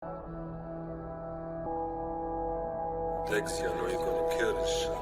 Dexy, I know you're gonna kill this shit.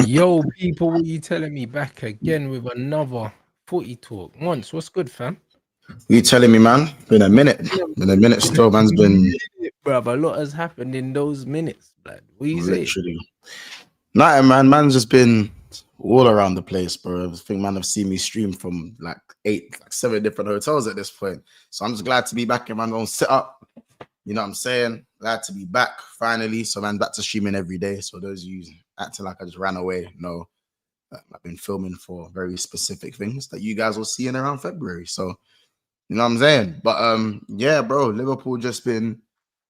Yo, people, what are you telling me? Back again with another footy talk. Monts, what's good, fam? You telling me, man? Been a minute. Still, man's been. Bruv, a lot has happened in those minutes, blood. What you say? Literally. Nothing, man. Man's just been all around the place, bro. I think man have seen me stream from like 7 different hotels at this point. So I'm just glad to be back and man don't sit up. You know what I'm saying? Glad to be back finally. So man, back to streaming every day. So those of you acting like I just ran away, no. I've been filming for very specific things that you guys will see in around February. So you know what I'm saying? But yeah, bro, Liverpool just been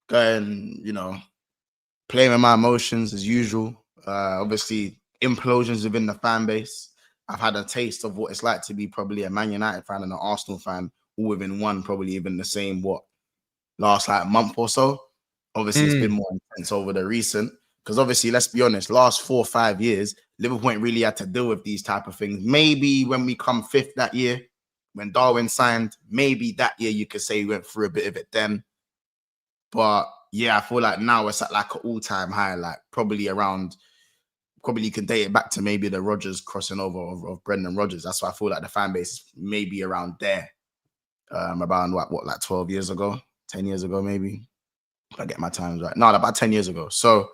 going, you know, playing with my emotions as usual. Obviously, implosions within the fan base. I've had a taste of what it's like to be probably a Man United fan and an Arsenal fan, all within one, probably even the same, last like month or so. Obviously, it's been more intense over the recent. Because obviously, let's be honest, last 4 or 5 years, Liverpool ain't really had to deal with these type of things. Maybe when we come 5th that year, when Darwin signed, maybe that year you could say we went through a bit of it then. But yeah, I feel like now it's at like an all-time high, like probably around probably can date it back to maybe the Rodgers crossing over of Brendan Rodgers. That's why I feel like the fan base is maybe around there. About what, like 12 years ago, 10 years ago, maybe. If I get my times right. No, about 10 years ago. So,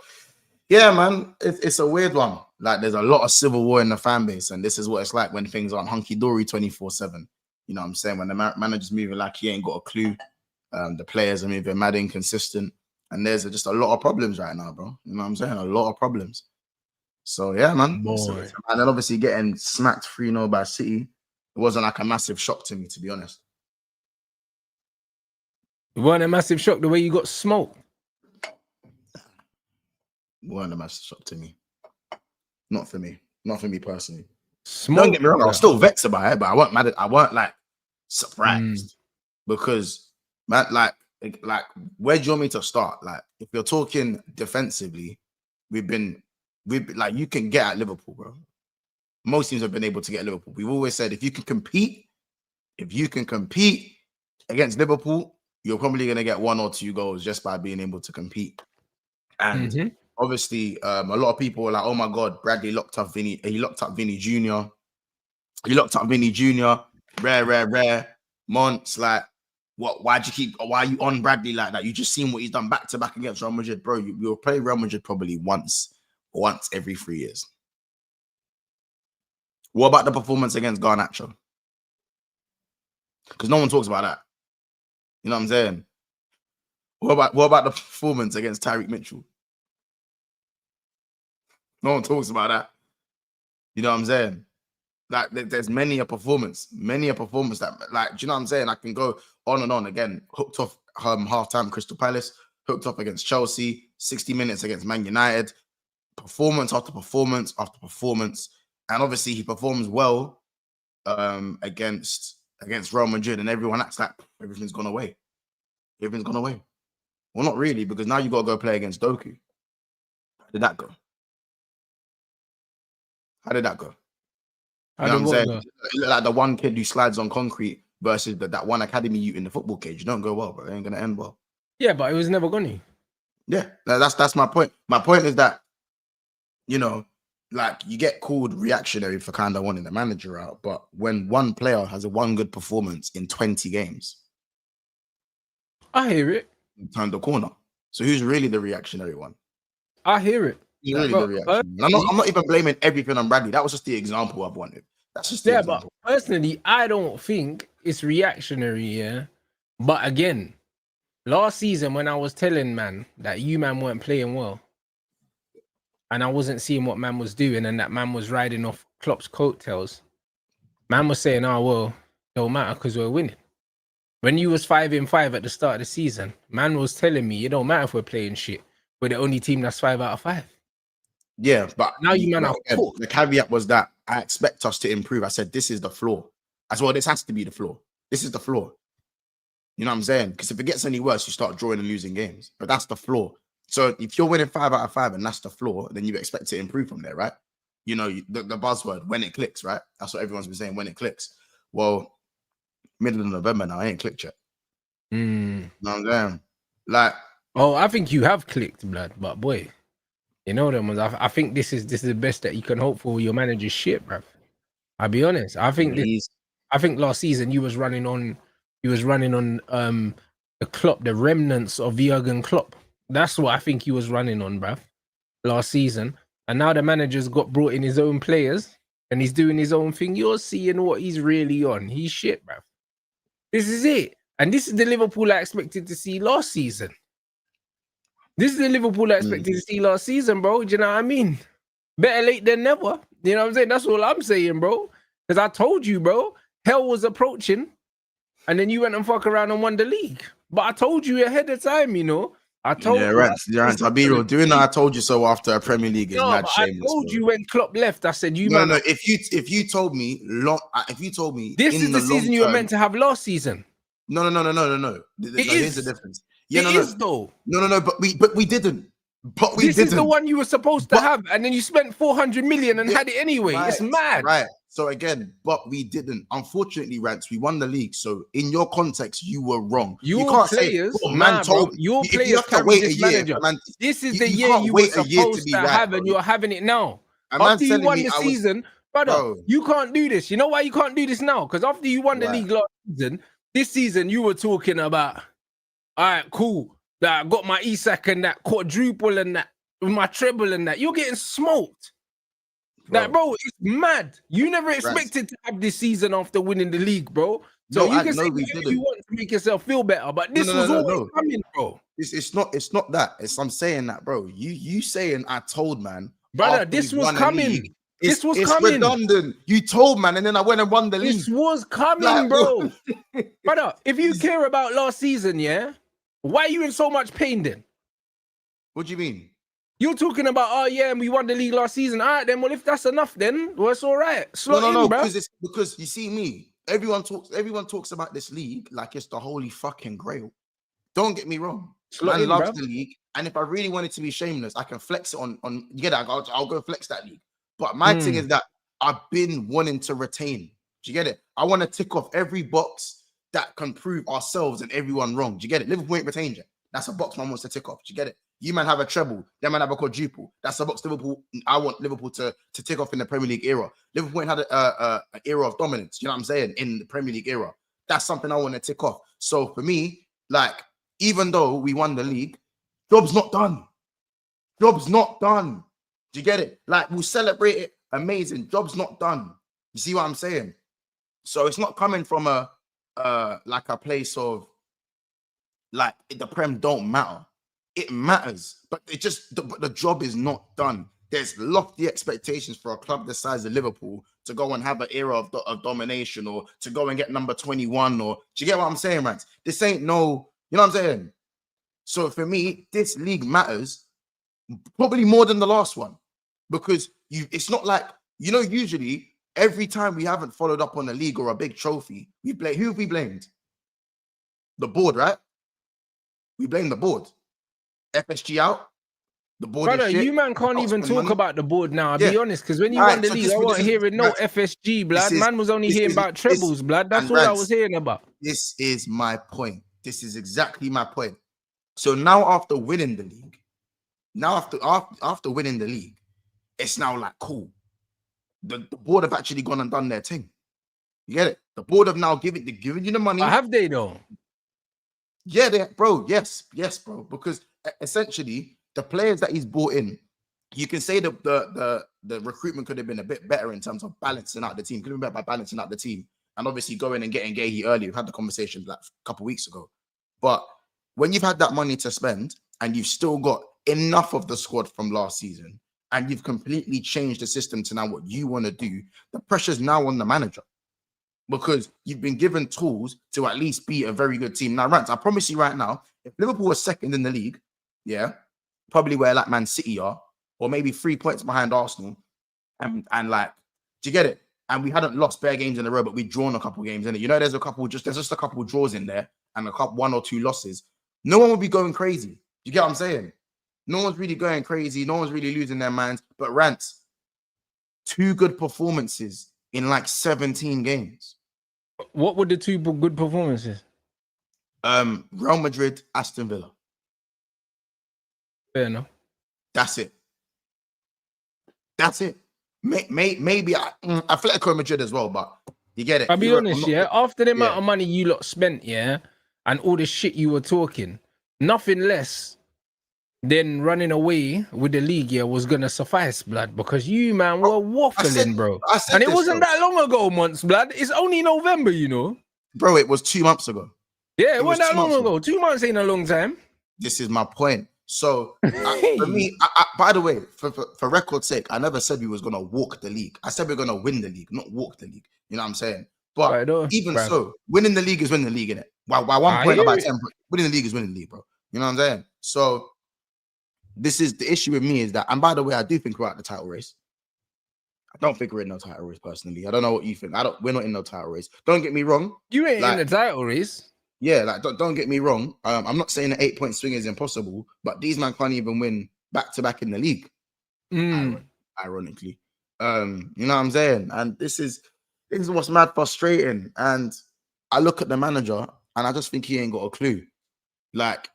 yeah, man, it's a weird one. Like, there's a lot of civil war in the fan base, and this is what it's like when things aren't hunky-dory 24/7. You know what I'm saying? When the manager's moving like he ain't got a clue, the players are moving mad inconsistent, and there's just a lot of problems right now, bro. You know what I'm saying? A lot of problems. So, yeah, man. And then obviously getting smacked 3-0 by City, it wasn't like a massive shock to me, to be honest. It wasn't a massive shock the way you got smoked. It wasn't a massive shock to me. Not for me. Not for me personally. Smoked, don't get me wrong, I was still vexed about it, but I weren't mad. I weren't like surprised because, man, like, where do you want me to start? Like, if you're talking defensively, we've been like, you can get at Liverpool, bro. Most teams have been able to get at Liverpool. We've always said if you can compete against Liverpool, you're probably going to get 1 or 2 goals just by being able to compete. And obviously, a lot of people were like, oh my God, Bradley locked up Vinny. He locked up Vinny Jr. Rare. Monts, like, what? Why are you on Bradley like that? You just seen what he's done back to back against Real Madrid, bro. You'll play Real Madrid probably once every 3 years. What about the performance against Garnacho? Because no one talks about that. You know what I'm saying? What about the performance against Tyreek Mitchell? No one talks about that. You know what I'm saying? Like, there's many a performance that, like, do you know what I'm saying? I can go on and on. Again, hooked off halftime Crystal Palace, hooked up against Chelsea, 60 minutes against Man United, performance after performance after performance. And obviously he performs well against Real Madrid, and everyone acts like everything's gone away. Everything's gone away. Well, not really, because now you got to go play against Doku. How did that go? You know what I'm saying? Like the one kid who slides on concrete versus that one academy youth in the football cage. You don't go well, bro. It ain't going to end well. Yeah, but it was never going to. Yeah, that's my point. My point is that, you know, like, you get called reactionary for kind of wanting the manager out, but when one player has one good performance in 20 games, I hear it. Turned the corner. So who's really the reactionary one? I hear it. Who's really the reaction? I'm not even blaming everything on Bradley. That was just the example I've wanted. That's just the example. But personally, I don't think it's reactionary. Yeah, but again, last season when I was telling man that you man weren't playing well, and I wasn't seeing what man was doing, and that man was riding off Klopp's coattails, man was saying, "Oh well, don't matter because we're winning." When you was 5-5 at the start of the season, man was telling me it don't matter if we're playing shit. We're the only team that's 5 out of 5. Yeah, but now you man are cooked. The caveat was that I expect us to improve. I said this is the floor. As well, this has to be the floor. This is the floor. You know what I'm saying? Because if it gets any worse, you start drawing and losing games. But that's the floor. So if you're winning 5 out of 5 and that's the floor, then you expect to improve from there, right? You know, the buzzword, when it clicks, right? That's what everyone's been saying, when it clicks. Well, middle of November now, I ain't clicked yet. You know what I'm saying? Like, oh, I think you have clicked, blood, but boy, you know them ones. I think this is the best that you can hope for your manager's shit, bruv. I'll be honest. I think last season you was running on the Klopp, the remnants of Jurgen Klopp. That's what I think he was running on, bruv, last season. And now the manager's got brought in his own players and he's doing his own thing. You're seeing what he's really on. He's shit, bruv. This is it. And this is the Liverpool I expected to see last season. This is the Liverpool I expected to see last season, bro. Do you know what I mean? Better late than never. You know what I'm saying? That's all I'm saying, bro. Because I told you, bro, hell was approaching. And then you went and fuck around and won the league. But I told you ahead of time, you know. I told you. Rants. I'll be real. Doing that, I told you so after a Premier League is mad shameless. I told you when Klopp left, I said, No. If you told me this is the season you were meant to have last season. No. Here's the difference. Yeah, it is though. No, but we didn't. But we didn't. This is the one you were supposed to have, and then you spent 400 million and had it anyway. Right, it's mad. Right. So again, but we didn't. Unfortunately, Rants, we won the league. So in your context, you were wrong. You can't players, say, man told your players have to wait a year. Man, this is the year you were supposed to have, and you're having it now. A man's After you telling won me the I was, season, brother, bro. you can't do this. You know why you can't do this now? Because after you won the Why? league last season, this season you were talking about, all right, cool, that I got my Isak and that quadruple and that, with my treble and that. You're getting smoked. Like, bro, it's mad. You never expected to have this season after winning the league, bro. So you can say we whatever didn't. you want to make yourself feel better, but this No, was always no. coming, bro. It's not that. I'm saying that, bro. You saying I told man, Brother, after this we was won a coming. league, This was it's coming. redundant. You told man, and then I went and won the league. This was coming, Like, bro. Brother, if you care about last season, yeah, why are you in so much pain then? What do you mean? You're talking about, oh yeah, and we won the league last season. All right, then. Well, if that's enough, then well, it's all right. Slot in, bro. Because you see me. Everyone talks about this league like it's the holy fucking grail. Don't get me wrong. Man loves the league, and if I really wanted to be shameless, I can flex it on. You get that? I'll go flex that league. But my thing is that I've been wanting to retain. Do you get it? I want to tick off every box that can prove ourselves and everyone wrong. Do you get it? Liverpool ain't retained yet. That's a box man wants to tick off. Do you get it? You man have a treble. Them man have a quadruple. That's a box Liverpool. I want Liverpool to tick off in the Premier League era. Liverpool ain't had an era of dominance. You know what I'm saying? In the Premier League era. That's something I want to tick off. So for me, like, even though we won the league, job's not done. Job's not done. Do you get it? Like, we'll celebrate it. Amazing. Job's not done. You see what I'm saying? So it's not coming from a place of like the Prem don't matter. It matters, but the job is not done. There's lofty expectations for a club the size of Liverpool to go and have an era of domination, or to go and get number 21, or do you get what I'm saying, Rants? This ain't no, you know what I'm saying? So for me, this league matters probably more than the last one, because it's not like, you know, usually every time we haven't followed up on a league or a big trophy, who have we blamed? The board, right? We blame the board. FSG out. The board, brother, is shit. you man can't even talk about the board now. I'll be honest, because when you won the league, I wasn't hearing no FSG, blood. Man was only hearing about trebles, blood. That's all I was hearing about. This is my point. This is exactly my point. So now after winning the league, after winning the league, it's now like, cool. The board have actually gone and done their thing. You get it? The board have now given you the money. Have they though? Yeah, bro. Yes, bro. Because essentially, the players that he's brought in, you can say the recruitment could have been a bit better in terms of balancing out the team. Could have been better by balancing out the team, and obviously going and getting Gahey early. We've had the conversation like a couple of weeks ago. But when you've had that money to spend and you've still got enough of the squad from last season, and you've completely changed the system to now what you want to do, the pressure's now on the manager. Because you've been given tools to at least be a very good team. Now, Rants, I promise you right now, if Liverpool was second in the league, yeah, probably where like Man City are, or maybe 3 points behind Arsenal, and like, do you get it? And we hadn't lost bare games in a row, but we'd drawn a couple games in it. You know, there's just a couple draws in there and one or two losses. No one would be going crazy. You get what I'm saying? No one's really going crazy. No one's really losing their minds. But Rants, 2 good performances in like 17 games. What were the 2 good performances? Real Madrid, Aston Villa. Fair enough. That's it. Maybe Atletico Madrid as well, but you get it. I'll be honest, after the amount of money you lot spent, and all the shit you were talking, nothing less than running away with the league was gonna suffice, blood, because you man were waffling, bro. And it wasn't that long ago, months, blood. It's only November, you know. Bro, it was 2 months ago. Yeah, it wasn't that long ago. 2 months ain't a long time. This is my point. So for me, by the way, for record's sake, I never said we was gonna walk the league. I said we're gonna win the league, not walk the league. You know what I'm saying? But so, winning the league is winning the league, innit? By 1 point, about 10. Winning the league is winning the league, bro. You know what I'm saying? So this is the issue with me, is that, and by the way, I do think we're at the title race. I don't think we're in no title race personally. I don't know what you think. We're not in no title race. Don't get me wrong. You ain't in the title race. Yeah, like don't get me wrong. I'm not saying an 8-point swing is impossible, but these men can't even win back to back in the league. Ironically, you know what I'm saying? And this is what's mad frustrating. And I look at the manager and I just think he ain't got a clue. Like,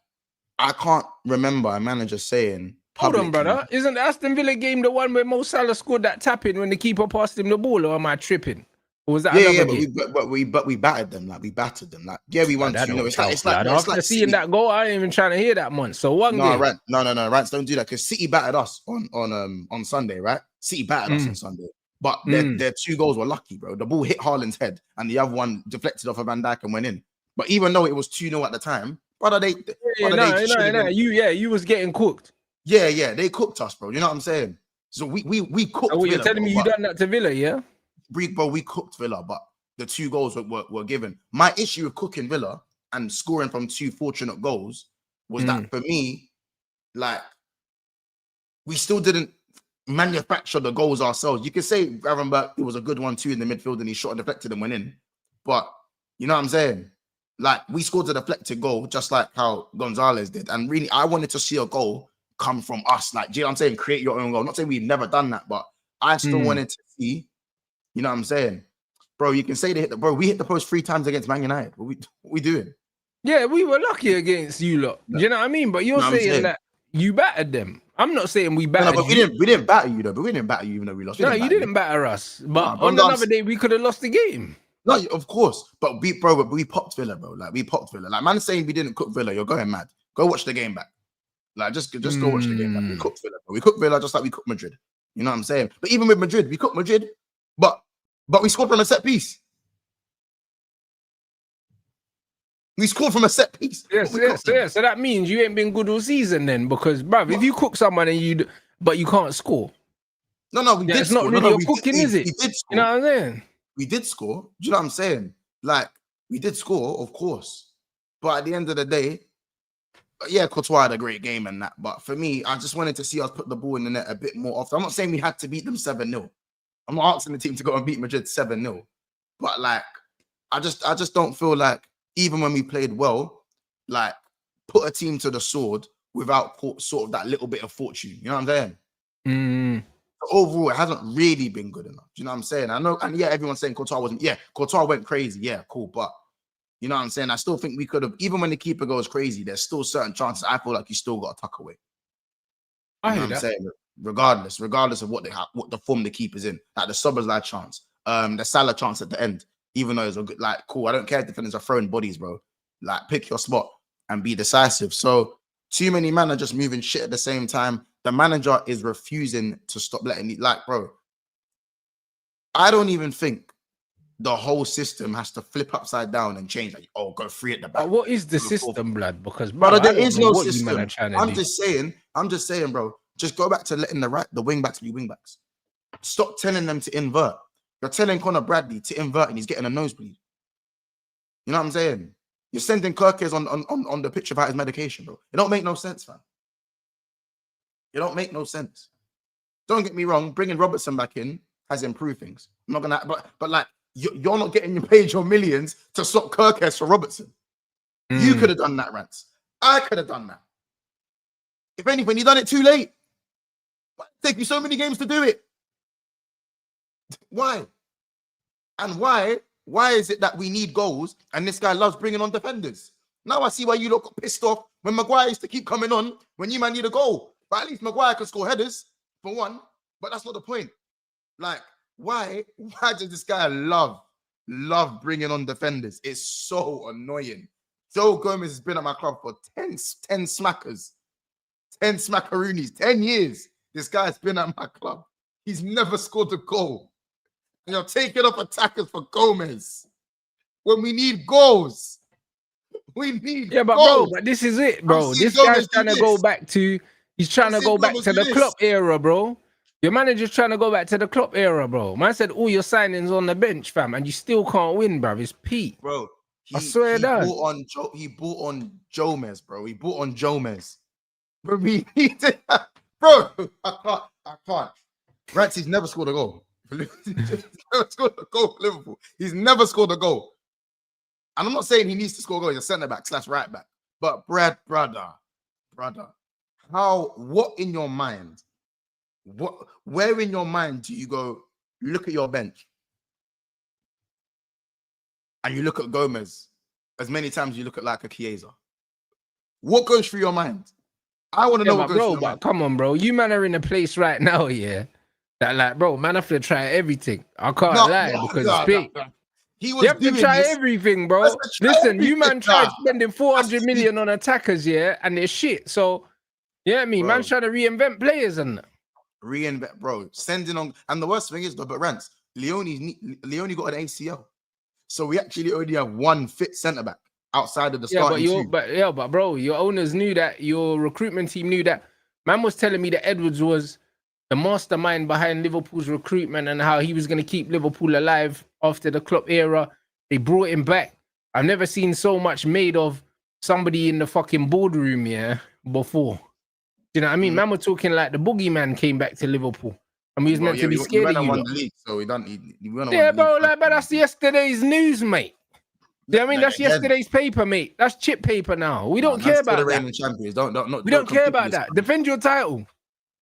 I can't remember a manager saying Hold on, publicly. brother. Isn't the Aston Villa game the one where Mo Salah scored that tap in when the keeper passed him the ball, or am I tripping? Or was that Yeah, another yeah, game? but we battered them. Like we battered them. Like yeah, we Nah, won that 2-0. don't It's like count, it's like blood. no, it's After like seeing City. that goal, I ain't even trying to hear that month. So one No, game. Rants, don't do that because City battered us on Sunday, right? City battered us on Sunday, but their 2 goals were lucky, bro. The ball hit Haaland's head, and the other one deflected off of Van Dijk and went in. But even though it was 2-0 at the time, brother, they should have been. You was getting cooked. Yeah, they cooked us, bro. You know what I'm saying? So we cooked So what, you're Villa, telling bro, me you but done that to Villa, yeah? we cooked Villa, but the 2 goals were given. My issue with cooking Villa and scoring from 2 fortunate goals was that for me, like, we still didn't manufacture the goals ourselves. You could say Gravenberch, it was a good one too in the midfield and he shot and deflected and went in. But you know what I'm saying? Like, we scored a deflected goal just like how Gonzalez did. And really, I wanted to see a goal come from us. Like, do you know what I'm saying? Create your own goal. Not saying we've never done that, but I still wanted to see, you know what I'm saying? Bro, you can say they hit the we hit the post 3 times against Man United. What we doing? Yeah, we were lucky against you lot. Do you know what I mean? But you're saying that you battered them. I'm not saying we battered but we didn't batter you though. But we didn't batter you even though we lost. No, you didn't batter us. But on another day, we could have lost the game. No, of course. But we popped Villa, bro. Like, we popped Villa. Like, man saying we didn't cook Villa, you're going mad. Go watch the game back. Like, just go watch the game back. We cooked Villa, bro. We cooked Villa just like we cooked Madrid. You know what I'm saying? But even with Madrid, we cooked Madrid, but we scored from a set piece. We scored from a set piece. Yes. So that means you ain't been good all season then, because, bruv, if you cook someone and but you can't score. No, we did. It's not really your cooking, is it? We did score. You know what I'm saying? We did score. Do you know what I'm saying? Like, we did score, of course. But at the end of the day, yeah, Courtois had a great game and that. But for me, I just wanted to see us put the ball in the net a bit more often. I'm not saying we had to beat them 7-0. I'm not asking the team to go and beat Madrid 7-0. But, like, I just don't feel like, even when we played well, like, put a team to the sword without sort of that little bit of fortune. You know what I'm saying? Overall, it hasn't really been good enough. Do you know what I'm saying? I know, and yeah, everyone's saying Courtois wasn't. Yeah, Courtois went crazy. Yeah, cool. But you know what I'm saying? I still think we could have, even when the keeper goes crazy, there's still certain chances. I feel like you still got to tuck away. You know what I'm saying? Regardless of what the form the keeper's in. Like the Szoboszlai chance, the Salah chance at the end, even though it's a good, like, cool. I don't care if defenders are throwing bodies, bro. Like, pick your spot and be decisive. So too many men are just moving shit at the same time. The manager is refusing to stop letting it. Like, bro, I don't even think the whole system has to flip upside down and change. Like, oh, go free at the back. What is the system, blood? Because, bro, there is no system. I'm just saying, bro. Just go back to letting the wing backs be wing backs. Stop telling them to invert. You're telling Conor Bradley to invert and he's getting a nosebleed. You know what I'm saying? You're sending Kirkes on the pitch about his medication, bro. It don't make no sense, fam. It don't make no sense. Don't get me wrong. Bringing Robertson back in has improved things. I'm not gonna, but like, you're not getting paid your millions to swap Kirkes for Robertson. You could have done that, Rants. I could have done that. If anything, you done it too late. Why did it take you so many games to do it? Why? And why is it that we need goals and this guy loves bringing on defenders? Now I see why you look got pissed off when Maguire used to keep coming on when you might need a goal. But at least Maguire can score headers, for one. But that's not the point. Like, why does this guy love bringing on defenders? It's so annoying. Joe Gomez has been at my club for 10 smackers. 10 smackaroonies, 10 years. This guy's been at my club. He's never scored a goal. And you're taking up attackers for Gomez. When we need goals. We need goals. Bro, but this is it, bro. This guy's trying to go back to, he's trying to go back to the Klopp era, bro. Your manager's trying to go back to the Klopp era, bro. Man said all your signings on the bench, fam, and you still can't win, bro. It's peak. Bro, I swear that. He bought on Jomez, bro. He bought on Jomez. Bro, bro, I can't. Rants, he's never scored a goal. He's never scored a goal for Liverpool. He's never scored a goal. And I'm not saying he needs to score a goal. He's a centre-back / right back. But brother, what in your mind? Where in your mind do you go look at your bench and you look at Gomez as many times as you look at like a Chiesa? What goes through your mind? I want to know but what goes bro, through your but mind. come on, bro. You man are in a place right now, yeah. That like, bro, man, I have to try everything. I can't lie because it's big. He You was have to doing try this. everything, bro. Has to try Listen, you everything, man tried nah. spending 400 That's million on attackers, yeah, and they're shit. So, yeah, I mean, Bro. man's trying to reinvent players and that. Reinvent, bro. Sending on, and the worst thing is, but Rants, Leone got an ACL, so we actually only have one fit centre back outside of the starting two. But bro, your owners knew that, your recruitment team knew that. Man was telling me that Edwards was the mastermind behind Liverpool's recruitment and how he was going to keep Liverpool alive after the Klopp era. They brought him back. I've never seen so much made of somebody in the fucking boardroom, yeah, before. Do you know what I mean? Man, we're talking like the boogeyman came back to Liverpool. And we was meant to be scared of you. Won the league, so we don't. Yeah, bro, like, but that's yesterday's news, mate. Yeah, I mean, that's yesterday's paper, mate. That's chip paper now. We don't care about that. Champions. We don't care about that. Defend your title.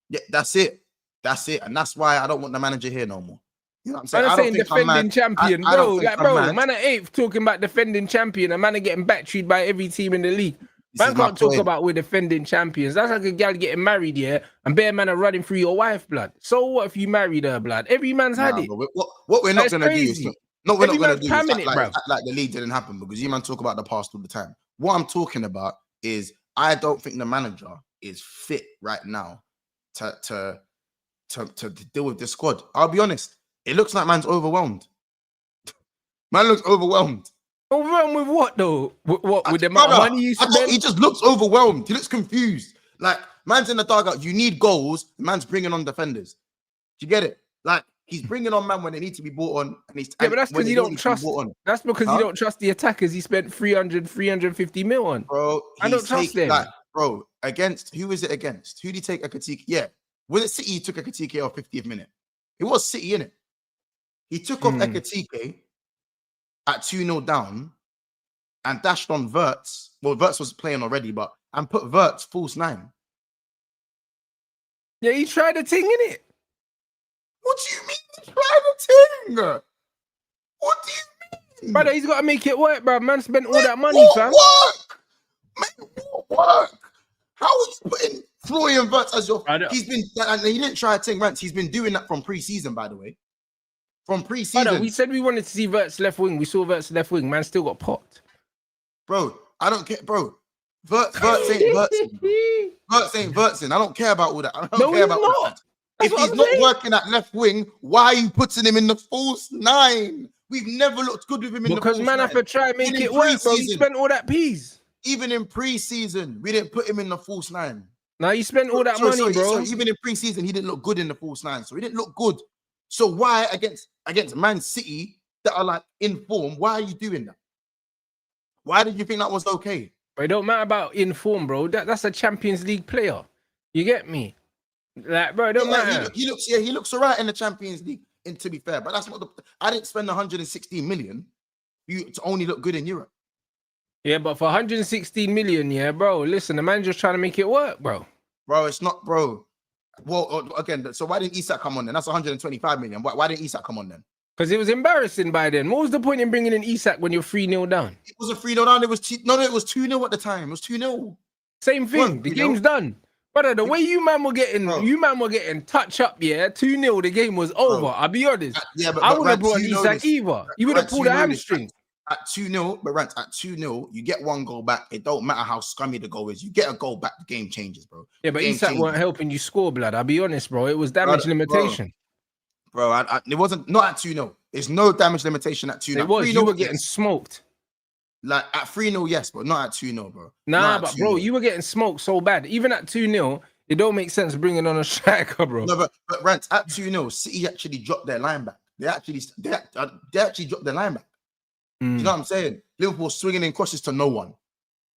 Yeah, that's it. That's it. And that's why I don't want the manager here no more. You know what I'm saying? I'm saying defending champion, bro. Like, bro, man at 8th talking about defending champion, and man are getting battered by every team in the league. Man can't talk about we're defending champions. That's like a gal getting married, yeah, and bare man are running through your wife, blood. So what if you married her, blood? Every man's had it. What we're not gonna do is we're not gonna do is act like the league didn't happen, because you man talk about the past all the time. What I'm talking about is I don't think the manager is fit right now to deal with this squad. I'll be honest. It looks like man's overwhelmed. Man looks overwhelmed. Overwhelmed with what though? What with the amount of money you spend? He just looks overwhelmed. He looks confused. Like, man's in the dugout. You need goals. Man's bringing on defenders. Do you get it? Like, he's bringing on man when they need to be brought on. And but that's because you don't trust. That's because you don't trust the attackers he spent 350 mil on. Bro, I don't trust them. Like, bro, against who is it against? Who did he take a critique? Yeah, was it City? He took a critique off 50th minute. It was City, innit? He took off Ekatike at 2-0 down and dashed on Wirtz. Well, Wirtz was playing already, and put Wirtz false 9. Yeah, he tried a thing, innit? What do you mean he tried a thing? What do you mean? Brother, he's got to make it work, bro. Man spent all that money, fam. Work? Man, what work? How are you putting Florian Wirtz as your... He's been... And he didn't try a thing, Rants. He's been doing that from pre-season, by the way. From pre-season. Brother, we said we wanted to see Wirtz left wing. We saw Wirtz left wing. Man still got popped. Bro, I don't care. Bro, Wirtz ain't Wirtzing. Wirtz ain't Wirtzing. I don't care about all that. I don't care about all that. If he's not working at left wing, why are you putting him in the false 9? We've never looked good with him in the false 9. Because man have to try and make it work, bro. He spent all that peas. Even in pre-season, we didn't put him in the false 9. Now you spent all that money, bro. Even in pre-season, he didn't look good in the false 9. So he didn't look good. So why against Man City that are like in form, why are you doing that? Why did you think that was okay? But it don't matter about in form, bro. That's a Champions League player. You get me? Like, bro, it don't matter. He looks all right in the Champions League, and to be fair, but that's not I didn't spend 116 million to only look good in Europe. Yeah, but for 116 million, yeah, bro, listen, the manager's trying to make it work, bro. Bro, it's not, bro. Well, again, so why didn't Isak come on then? That's 125 million. Why didn't Isak come on then? Because it was embarrassing by then. What was the point in bringing in Isak when you're 3-0 down? It wasn't 3-0 down. It was it was 2-0 at the time. It was 2-0. Same thing. The game's done. But the way you man were getting touch up, yeah, 2-0, the game was over. I'll be honest. But I wouldn't have brought Isak either. He would have pulled a hamstring. At 2-0, but Rants, at 2-0, you get one goal back. It don't matter how scummy the goal is. You get a goal back, the game changes, bro. Yeah, but Isak weren't helping you score, blood. I'll be honest, bro. It was damage limitation. Bro, it wasn't, not at 2-0. It's no damage limitation at 2-0. It was, you were getting smoked. Like, at 3-0, yes, but not at 2-0, bro. Nah, but bro, you were getting smoked so bad. Even at 2-0, it don't make sense bringing on a striker, bro. No, but Rants, at 2-0, City actually dropped their line back. They actually dropped their line back. You know what I'm saying? Liverpool swinging in crosses to no one.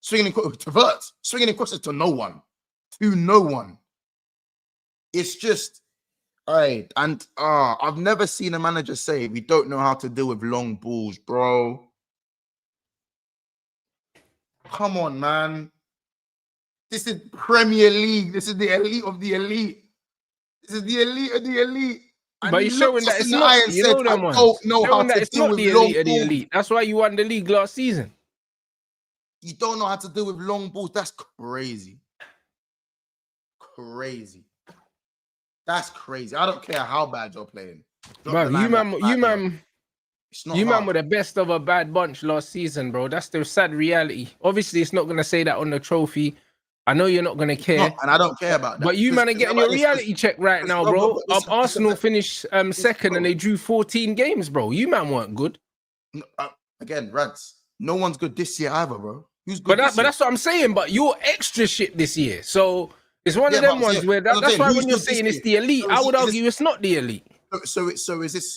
Swinging in to Wirtz. Swinging in crosses to no one. To no one. It's just, all right. And I've never seen a manager say we don't know how to deal with long balls, bro. Come on, man. This is Premier League. This is the elite of the elite. This is the elite of the elite. And but you're showing that it's not. You know them ones. Don't know how to deal with long balls. That's why you won the league last season. You don't know how to deal with long balls. That's crazy. crazy. That's crazy. I don't care how bad you're playing. Bro, you man It's not you hard. man were the best of a bad bunch last season, bro. That's the sad reality. Obviously, it's not gonna say that on the trophy. I know you're not gonna care. And I don't care about that. But you man are getting your reality check right now, bro. Arsenal finished second and they drew 14 games, bro. You man weren't good. Again, Rants. No one's good this year either, bro. Who's good? But that's what I'm saying. But you're extra shit this year. So it's one of them ones where that's why when you're saying it's the elite, I would argue it's not the elite. So is this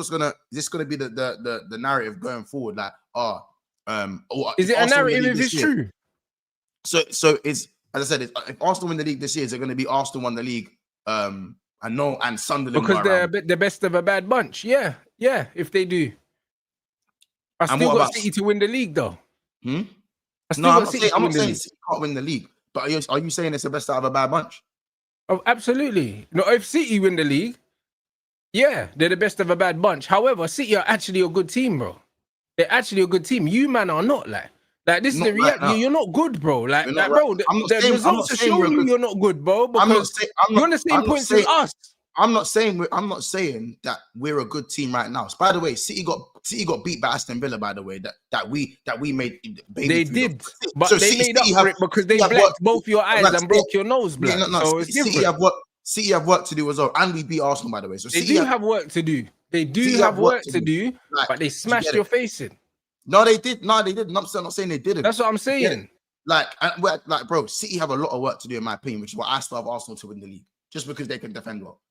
gonna be the narrative going forward? Like, is it a narrative if it's true? So is, as I said, if Arsenal win the league this year, is it going to be Arsenal won the league? And Sunderland because they're the best of a bad bunch. Yeah. If they do, I still got City to win the league though. I'm not saying City can't win the league, but are you saying it's the best out of a bad bunch? Oh, absolutely. No, if City win the league, yeah, they're the best of a bad bunch. However, City are actually a good team, bro. They're actually a good team. You man are not like this is the reality. Right, you're not good, bro. Bro, the results are showing you you're not good, bro. Because you're on the same points as us. I'm not saying that we're a good team right now. So, by the way, City got beat by Aston Villa. By the way, that we made. They did, but so they made up for it because they blacked both your eyes and broke your nose, black. So it's different. City have work to do as well, and we beat Arsenal. By the way, so they do have work to do. They do have work to do, but they smashed your face in. No, they did. No, they didn't. I'm not saying they didn't. That's what I'm saying. Like, bro, City have a lot of work to do, in my opinion, which is why I still have Arsenal to win the league, just because they can defend well,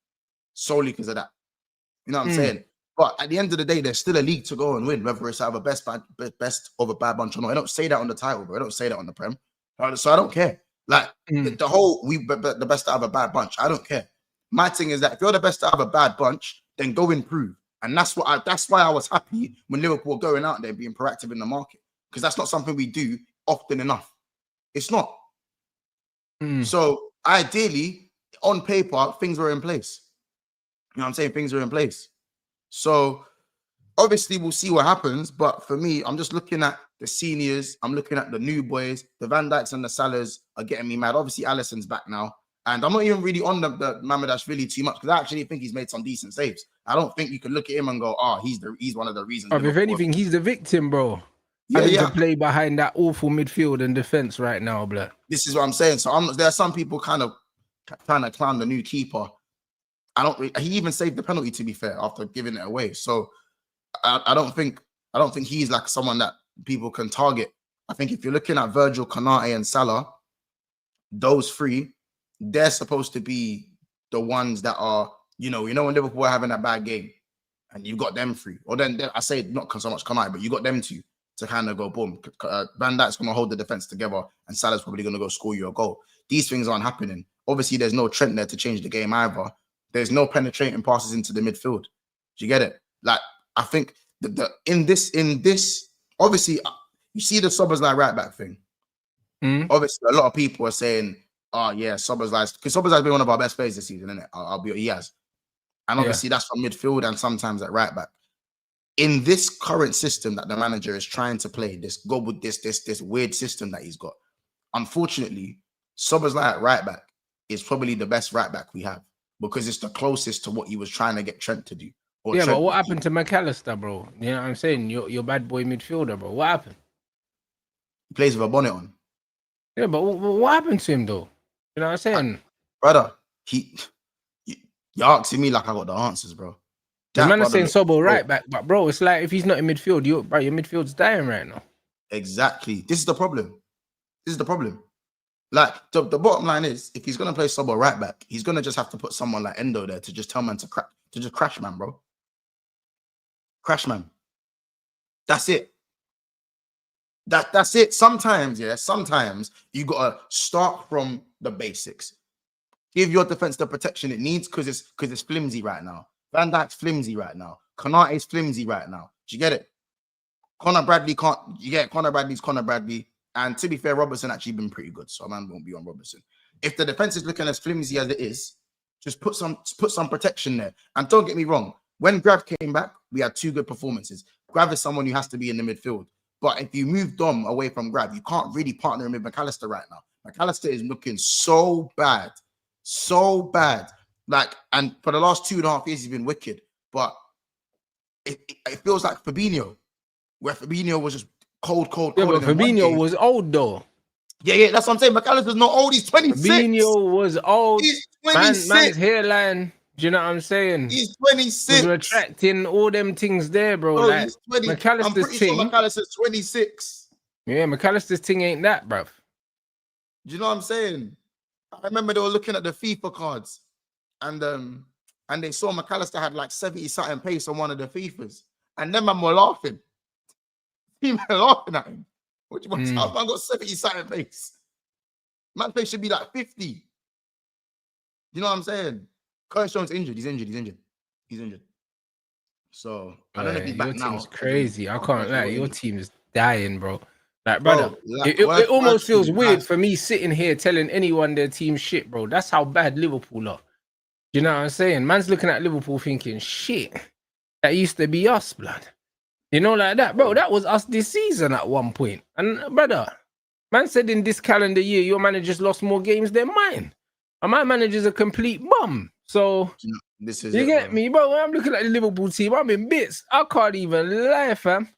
solely because of that. You know what I'm saying? But at the end of the day, there's still a league to go and win, whether it's either best of a bad bunch or not. I don't say that on the title, bro. I don't say that on the Prem. So I don't care. Like the whole the best out of a bad bunch. I don't care. My thing is that if you're the best out of a bad bunch, then go improve. And that's why I was happy when Liverpool were going out there being proactive in the market, because that's not something we do often enough. It's not. So ideally, on paper, things were in place. You know what I'm saying? Things are in place. So obviously we'll see what happens. But for me, I'm just looking at the seniors. I'm looking at the new boys. The Van Dijks and the Salahs are getting me mad. Obviously, Alisson's back now. And I'm not even really on the Mamardashvili too much, because I actually think he's made some decent saves. I don't think you can look at him and go, he's one of the reasons. If anything, he's the victim, bro. Having to play behind that awful midfield and defense right now, bro. This is what I'm saying. So there are some people kind of trying to clown the new keeper. He even saved the penalty, to be fair, after giving it away. So I don't think he's like someone that people can target. I think if you're looking at Virgil, Konate, and Salah, those three, they're supposed to be the ones that are, when Liverpool are having a bad game and you've got them three. Or then I say not so much Konate, but you got them two to kind of go boom. Van Dijk's going to hold the defense together and Salah's probably going to go score you a goal. These things aren't happening. Obviously, there's no Trent there to change the game either. There's no penetrating passes into the midfield. Do you get it? Like, I think in this, obviously, you see the Szoboszlai right back thing. Obviously, a lot of people are saying, Szoboszlai, because Szoboszlai's been one of our best players this season, isn't it? He has. And obviously that's from midfield and sometimes at right back. In this current system that the manager is trying to play, this weird system that he's got, unfortunately, Szoboszlai at right back is probably the best right back we have, because it's the closest to what he was trying to get Trent to do. But what happened to McAllister, bro? You know what I'm saying? Your bad boy midfielder, bro. What happened? He plays with a bonnet on. Yeah, but what happened to him, though? You know what I'm saying? Brother, you're asking me like I got the answers, bro. The man is saying Sobo right back, but bro, it's like if he's not in midfield, your midfield's dying right now. Exactly. This is the problem. Like, the bottom line is, if he's going to play Sobo right back, he's going to just have to put someone like Endo there to just tell man to just crash man, bro. Crash man. That's it. That's it. Sometimes you got to start from the basics. Give your defense the protection it needs, because it's flimsy right now. Van Dijk's flimsy right now. Konate's flimsy right now. Do you get it? Conor Bradley's Conor Bradley. And to be fair, Robertson actually been pretty good, so man won't be on Robertson. If the defense is looking as flimsy as it is, just put some protection there. And don't get me wrong, when Grav came back, we had two good performances. Grav is someone who has to be in the midfield. But if you move Dom away from Grav, you can't really partner him with McAllister right now. McAllister is looking so bad. So bad. Like, and for the last 2.5 years, he's been wicked. But it feels like Fabinho, where Fabinho was just cold. Yeah, but And then one Fabinho game, was old though. yeah, that's what I'm saying. McAllister's not old. He's 26. Fabinho was old. He's 26. Man's hairline. Do you know what I'm saying? He's Was 26. retracting all them things there, bro. Bro, Like he's 20. I'm McAllister's pretty sure thing. McAllister's 26. Yeah, McAllister's thing ain't that, bro. Do you know what I'm saying? I remember they were looking at the FIFA cards, and they saw McAllister had like 70 something pace on one of the FIFAs, and them man were laughing. People were laughing at him. What you want? Man got 70 something pace. Man pace should be like 50. You know what I'm saying? Curtis Jones injured. He's injured. So I don't know if he's back your now. team's crazy. I can't lie. Your team is dying, bro. Like, Bro, brother, like, it almost feels team weird has- for me sitting here telling anyone their team shit, bro. That's how bad Liverpool are. You know what I'm saying? Man's looking at Liverpool thinking, shit, that used to be us, blood. You know, like that, bro. That was us this season at one point. And brother, man said in this calendar year, your manager's lost more games than mine. And my manager's a complete bum. So this is you it, get bro. me, bro. When I'm looking at the Liverpool team, I'm in bits. I can't even lie, fam. Do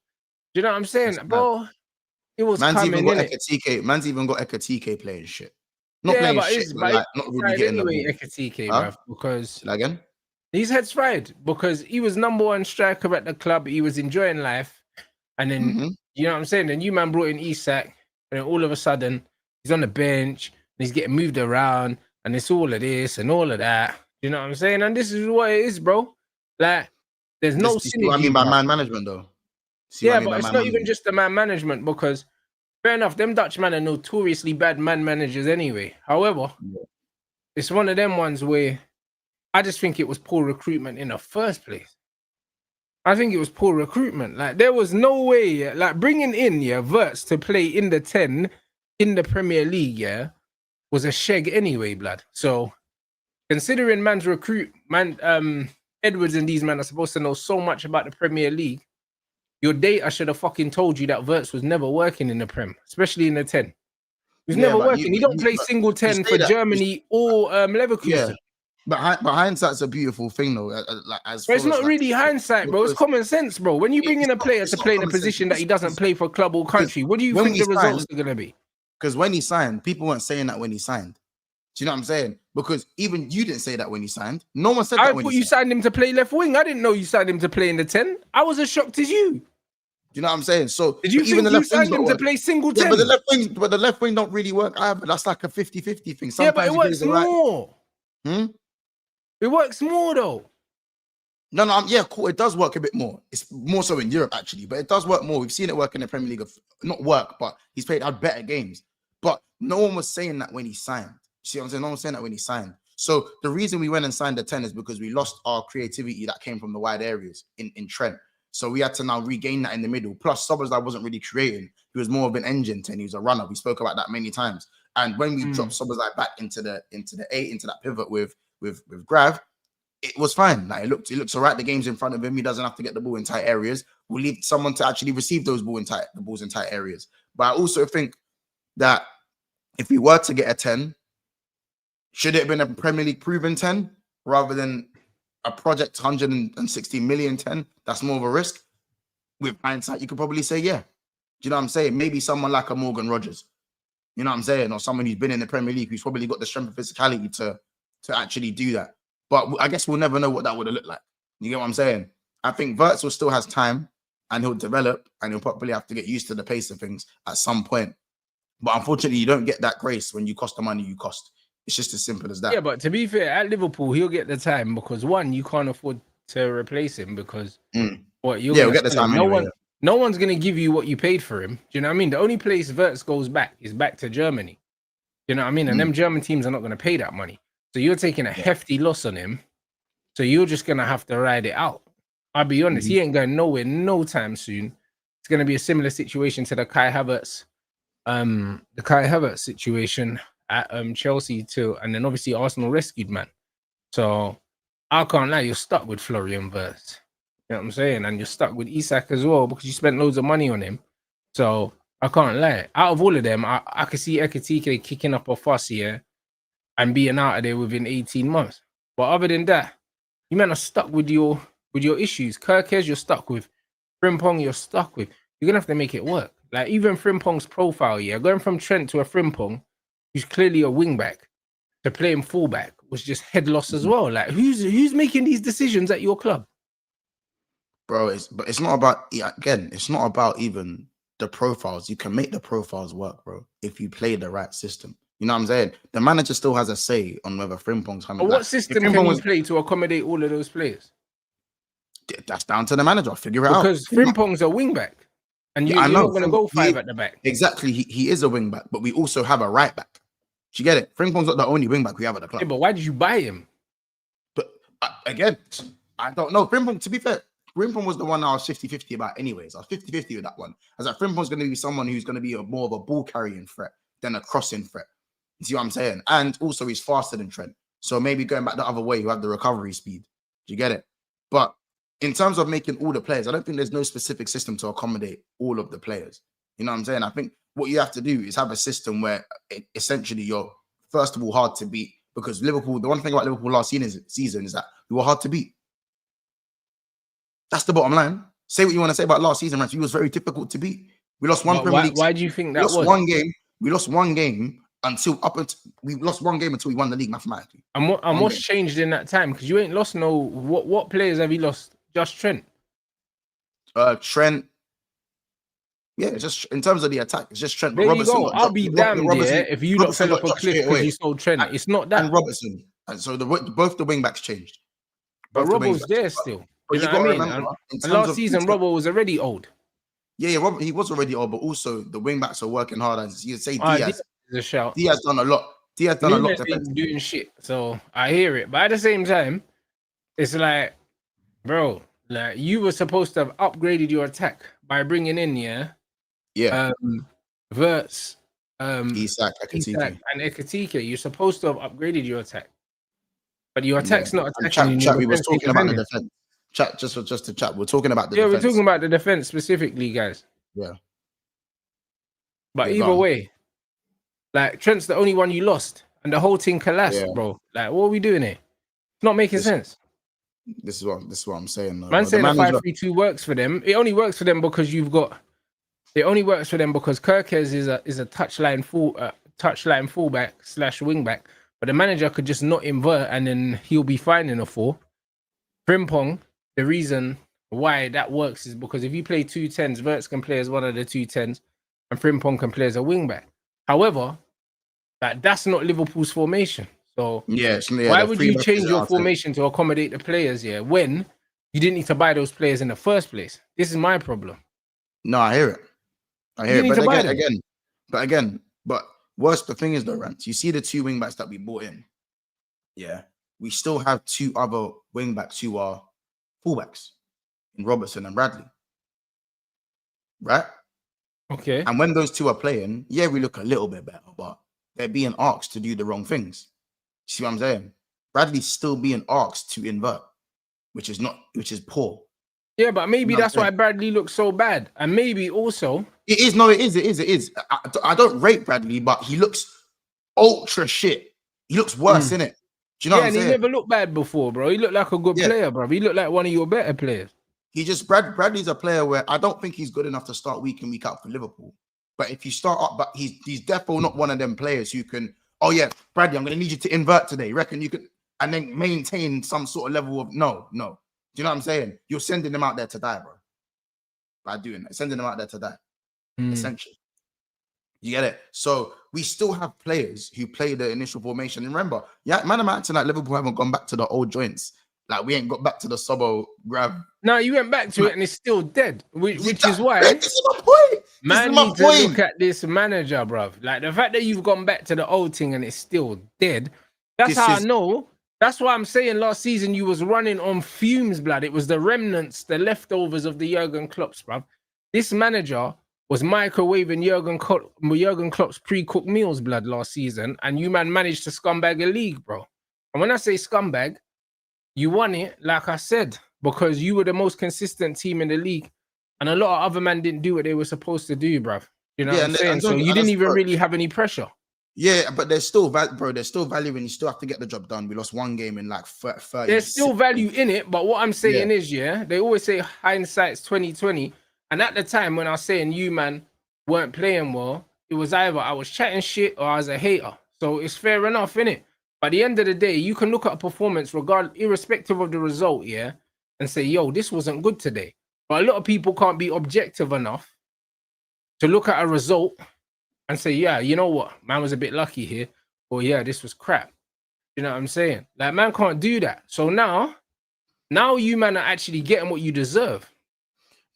you know what I'm saying? That's Bro, it was Man's coming, even got innit? Ekatike. Man's even got Ekatike playing shit. Not Yeah, playing but shit, it's but like not really getting the ball. Ekatike, Huh? bruv, because Say that again? his head's fried because he was number one striker at the club. He was enjoying life. And then, you know what I'm saying? Then you man brought in Isak, and then all of a sudden, he's on the bench, and he's getting moved around, and it's all of this and all of that. You know what I'm saying? And this is what it is, bro. Like, there's no You see what I synergy. mean by bruv. man management, though. See what I Yeah, mean but by it's man not even management? just the man management because, fair enough, them Dutch men are notoriously bad man managers anyway. However, it's one of them ones where I just think it was poor recruitment in the first place. I think it was poor recruitment. Like, there was no way, like, bringing in, Verts to play in the 10 in the Premier League, was a sheg anyway, blood. So, considering man's Edwards and these men are supposed to know so much about the Premier League, your data should have fucking told you that Verts was never working in the Prem, especially in the 10. He was never but working. He don't play single 10 for Germany or Leverkusen. Yeah, but hindsight's a beautiful thing, though. Like, as But it's far as, not like, really hindsight, bro. It's common sense, bro. When you bring in a player to play in a position that he doesn't play for club or country, what do you think the results are going to be? Because when he signed, people weren't saying that when he signed. Do you know what I'm saying? Because even you didn't say that when he signed. No one said that I when thought he you signed him to play left wing. I didn't know you signed him to play in the 10. I was as shocked as you. Do you know what I'm saying? So Did you but think even the you left wing's signed not him to working. play single 10? Yeah, but the left wing don't really work either. That's like a 50-50 thing. Yeah, but Sometimes it he works plays the right. more. Hmm? It works more, though. No, yeah, cool. It does work a bit more. It's more so in Europe, actually, but it does work more. We've seen it work in the Premier League. Not work, but he's had better games. But no one was saying that when he signed. See what I'm saying? No one was saying that when he signed. So the reason we went and signed the 10 is because we lost our creativity that came from the wide areas in Trent. So we had to now regain that in the middle. Plus, Szoboszlai wasn't really creating. He was more of an engine 10. He was a runner. We spoke about that many times. And when we dropped Szoboszlai back into the 8, into that pivot with Grav, it was fine. Like, it looks all right. The game's in front of him. He doesn't have to get the ball in tight areas. We'll leave someone to actually receive those balls in tight areas. But I also think that if we were to get a 10, should it have been a Premier League proven 10 rather than a project 160 million 10? That's more of a risk. With hindsight, you could probably say, yeah. Do you know what I'm saying? Maybe someone like a Morgan Rogers. You know what I'm saying? Or someone who's been in the Premier League who's probably got the strength and physicality to actually do that. But I guess we'll never know what that would have looked like. You get what I'm saying? I think Virtual still has time and he'll develop and he'll probably have to get used to the pace of things at some point. But unfortunately, you don't get that grace when you cost the money you cost. It's just as simple as that. Yeah, but to be fair, at Liverpool, he'll get the time because, one, you can't afford to replace him because we'll get the time anyway. No one's going to give you what you paid for him. Do you know what I mean? The only place Verts goes back is back to Germany. Do you know what I mean? And them German teams are not going to pay that money. So you're taking a hefty loss on him. So you're just going to have to ride it out. I'll be honest, he ain't going nowhere no time soon. It's going to be a similar situation to the Kai Havertz situation at Chelsea too. And then obviously Arsenal rescued man. So I can't lie, you're stuck with Florian Wirtz. You know what I'm saying? And you're stuck with Isak as well because you spent loads of money on him. So I can't lie. Out of all of them, I could see Ekitike kicking up a fuss here and being out of there within 18 months. But other than that, you men are stuck with your issues. Kirkes, you're stuck with. Frimpong, you're stuck with. You're gonna have to make it work. Like even Frimpong's profile, yeah, going from Trent to a Frimpong, who's clearly a wingback, to playing fullback was just head loss as well. Like who's making these decisions at your club? Bro, it's not about it's not about even the profiles. You can make the profiles work, bro, if you play the right system. You know what I'm saying? The manager still has a say on whether Frimpong's coming. But what system can you play to accommodate all of those players? That's down to the manager. Figure it out. Because Frimpong's a wingback, and you're not going to go 5 at the back. Exactly, he is a wingback, but we also have a right back. Do you get it? Frimpong's not the only wingback we have at the club. Yeah, but why did you buy him? But again, I don't know. Frimpong, to be fair, Frimpong was the one I was 50-50 about anyways. I was 50-50 with that one. I was like, Frimpong's going to be someone who's going to be more of a ball-carrying threat than a crossing threat. You see what I'm saying? And also, he's faster than Trent. So maybe going back the other way, you have the recovery speed. Do you get it? But in terms of making all the players, I don't think there's no specific system to accommodate all of the players. You know what I'm saying? I think what you have to do is have a system where essentially you're, first of all, hard to beat. Because Liverpool, the one thing about Liverpool last season is that we were hard to beat. That's the bottom line. Say what you want to say about last season, Rants. We was very difficult to beat. We lost one Premier League. Why do you think that was? We lost one game until we lost one game until we won the league mathematically. And what's changed in that time? Because you ain't lost what players have you lost? Just Trent. Trent. Yeah, just in terms of the attack, it's just Trent. There you go. I'll be damned if you not fell off a cliff because you sold Trent. It's not that. And Robertson. And so both the wing backs changed. But Robbo's there still. You know what I mean? And last season, Robbo was already old. Yeah, Robbo, he was already old, but also the wing backs are working hard. As you say, Diaz is a shout. Diaz done a lot. Diaz done a lot. Doing shit. So I hear it, but at the same time, it's like, bro, like you were supposed to have upgraded your attack by bringing in, Verts, Isak, and Ekitike. You're supposed to have upgraded your attack, but your attack's not attacking. Chat, we was talking about the defense. Chat, just to chat. We're talking about the defense. We're talking about the defense specifically, guys. Yeah. But either way, like Trent's the only one you lost, and the whole thing collapsed, bro. Like, what are we doing here? It's not making sense. This is what I'm saying. Though. Man saying the 5-3-2 works for them. It only works for them because you've got. It only works for them because Kirkes is a touchline fullback / wingback, but the manager could just not invert and then he'll be fine in a 4. Frimpong, the reason why that works is because if you play 2 10s, Verts can play as one of the 2 10s, and Frimpong can play as a wingback. However, that's not Liverpool's formation. So why would you change your formation to accommodate the players when you didn't need to buy those players in the first place? This is my problem. No, I hear it. But worse, the thing is though, Rants, you see the 2 wing backs that we bought in. Yeah. We still have 2 other wing backs who are fullbacks in Robertson and Bradley. Right? Okay. And when those 2 are playing, we look a little bit better, but they're being asked to do the wrong things. See what I'm saying? Bradley's still being asked to invert, which is poor. Yeah, but maybe that's why Bradley looks so bad. And maybe also... It is. I don't rate Bradley, but he looks ultra shit. He looks worse, innit? Do you know what I'm saying? He never looked bad before, bro. He looked like a good player, bro. He looked like one of your better players. Bradley's a player where I don't think he's good enough to start week in, week out for Liverpool. But if you start up, but he's definitely not one of them players who can, Bradley, I'm going to need you to invert today. You reckon you could, and then maintain some sort of level of, no. Do you know what I'm saying? You're sending them out there to die, bro. By doing that, sending them out there to die, essentially. You get it? So we still have players who play the initial formation. And remember, man, I'm acting like Liverpool haven't gone back to the old joints. Like we ain't got back to the Sobo grab. No, you went back to it and it's still dead, which is why. This is my point. Man, need to look at this manager, bruv. Like the fact that you've gone back to the old thing and it's still dead. That's how I know. That's why I'm saying last season you was running on fumes, blood. It was the remnants, the leftovers of the Jurgen Klopp's, bruv. This manager was microwaving Jurgen Klopp's pre-cooked meals, blood, last season, and you man managed to scumbag a league, bro. And when I say scumbag, you won it, like I said, because you were the most consistent team in the league, and a lot of other men didn't do what they were supposed to do, bruv. You know Yeah, what I'm saying? So you didn't even really have any pressure. Yeah, but there's still bro. There's still value, and you still have to get the job done. We lost one game in like 30. There's still value in it, but what I'm saying Yeah. is, yeah, they always say hindsight's 2020. And at the time when I was saying you man weren't playing well, it was either I was chatting shit or I was a hater. So it's fair enough, innit? But at the end of the day, you can look at a performance irrespective of the result, yeah, and say, yo, this wasn't good today. But a lot of people can't be objective enough to look at a result and say, yeah, you know what, man was a bit lucky here, or yeah, this was crap. You know what I'm saying? Like, man can't do that. So now you man are actually getting what you deserve.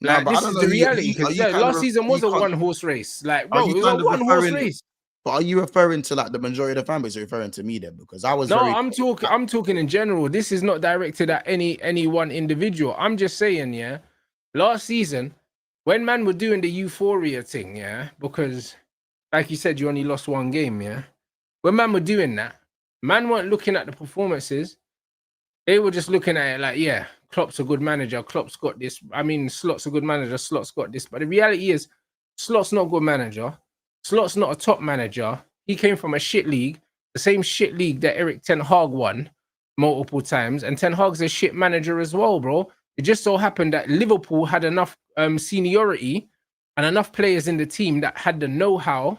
Like, but this is the reality. Because last season was a one-horse race. Like, bro, it was a one-horse race. But are you referring to like the majority of the fan base, or referring to me then? Because I was I'm talking in general. This is not directed at any one individual. I'm just saying, yeah, last season, when man were doing the euphoria thing, yeah, because like you said, you only lost one game, yeah. When man were doing that, man weren't looking at the performances. They were just looking at it like, yeah, Klopp's a good manager. Klopp's got this. I mean, Slot's a good manager. Slot's got this. But the reality is, Slot's not a good manager. Slot's not a top manager. He came from a shit league, the same shit league that Eric Ten Hag won multiple times. And Ten Hag's a shit manager as well, bro. It just so happened that Liverpool had enough seniority and enough players in the team that had the know-how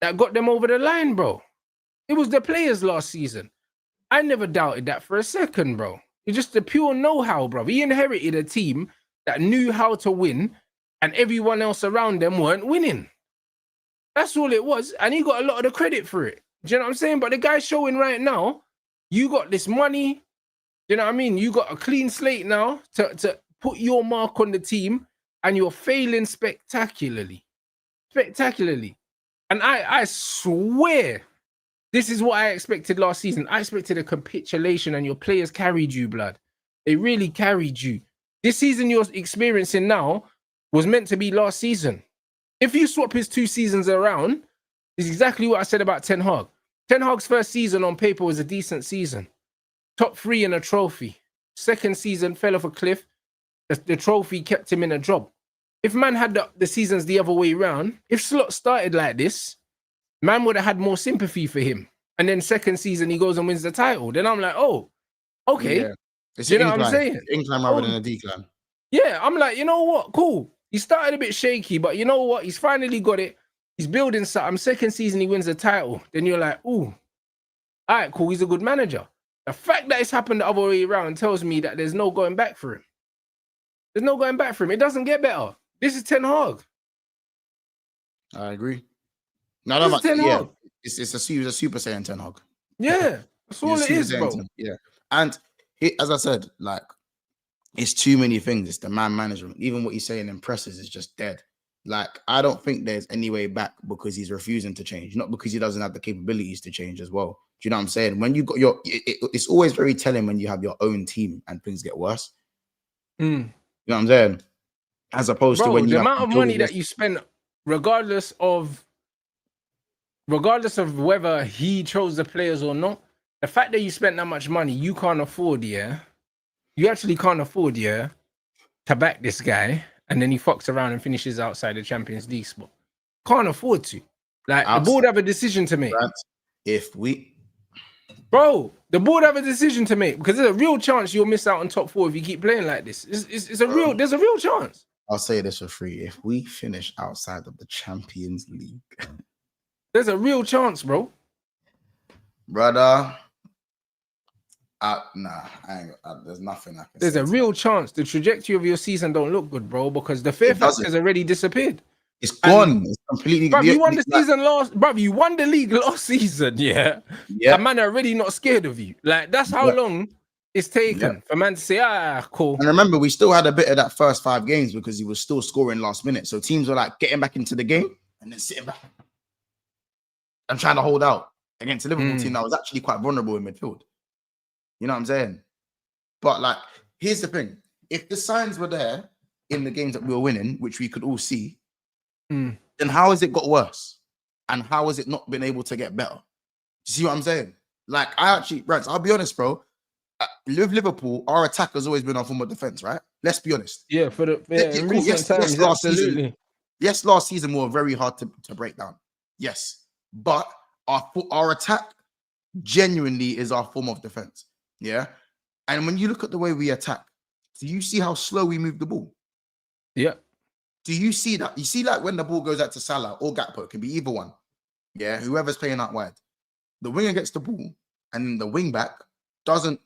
that got them over the line, bro. It was the players last season. I never doubted that for a second, bro. It's just the pure know-how, bro. He inherited a team that knew how to win, and everyone else around them weren't winning. That's all it was, and he got a lot of the credit for it. Do you know what I'm saying? But the guy's showing right now, you got this money. Do you know what I mean? You got a clean slate now to put your mark on the team, and you're failing spectacularly. Spectacularly. And I swear, this is what I expected last season. I expected a capitulation, and your players carried you, blood. They really carried you. This season you're experiencing now was meant to be last season. If you swap his 2 seasons around, it's exactly what I said about Ten Hag. Ten Hag's first season on paper was a decent season. Top 3 in a trophy. Second season fell off a cliff. The trophy kept him in a job. If man had the seasons the other way around, if Slot started like this, man would have had more sympathy for him. And then second season, he goes and wins the title. Then I'm like, oh, okay. Yeah. It's you know what I'm saying? Incline rather than a decline. Yeah, I'm like, you know what? Cool. He started a bit shaky, but you know what? He's finally got it. He's building something. Second season, he wins the title. Then you're like, ooh, all right, cool. He's a good manager. The fact that it's happened the other way around tells me that there's no going back for him. There's no going back for him. It doesn't get better. This is Ten Hag. I agree. No, This is Ten Hag. It's a Super Saiyan Ten Hag. Yeah, that's all it is, bro. Yeah, and as I said, like, it's too many things. It's the man management. Even what he's saying in presses is just dead. Like, I don't think there's any way back because he's refusing to change, not because he doesn't have the capabilities to change as well. Do you know what I'm saying? When you got it's always very telling when you have your own team and things get worse. You know what I'm saying? As opposed to when you the amount of money that you spend, regardless of whether he chose the players or not, the fact that you spent that much money, you can't afford, yeah. You actually can't afford, yeah, to back this guy, and then he fucks around and finishes outside the Champions League spot. Can't afford to. Like, the board have a decision to make. The board have a decision to make, because there's a real chance you'll miss out on top 4 if you keep playing like this. There's a real chance. I'll say this for free. If we finish outside of the Champions League, there's a real chance, bro. Brother. There's nothing I can There's say. a real chance the trajectory of your season don't look good, bro, because the fear factor has already disappeared. It's gone. It's completely. Bruv, you won the season last. Bruv, you won the league last season. Yeah. The man are already not scared of you. Like, that's how long it's taken for man to say, cool. And remember, we still had a bit of that first 5 games because he was still scoring last minute. So teams were like getting back into the game and then sitting back and trying to hold out against a Liverpool team that was actually quite vulnerable in midfield. You know what I'm saying? But, like, here's the thing. If the signs were there in the games that we were winning, which we could all see, then how has it got worse? And how has it not been able to get better? You see what I'm saying? Like, Rants, I'll be honest, bro. With Liverpool, our attack has always been our form of defense, right? Let's be honest. Yeah, in recent times, absolutely. Yes, last season we were very hard to break down. Yes, but our attack genuinely is our form of defense. Yeah, and when you look at the way we attack, do you see how slow we move the ball? Yeah. Do you see that? You see, like when the ball goes out to Salah or Gakpo, it can be either one. Yeah, whoever's playing out wide, the winger gets the ball, and the wing back doesn't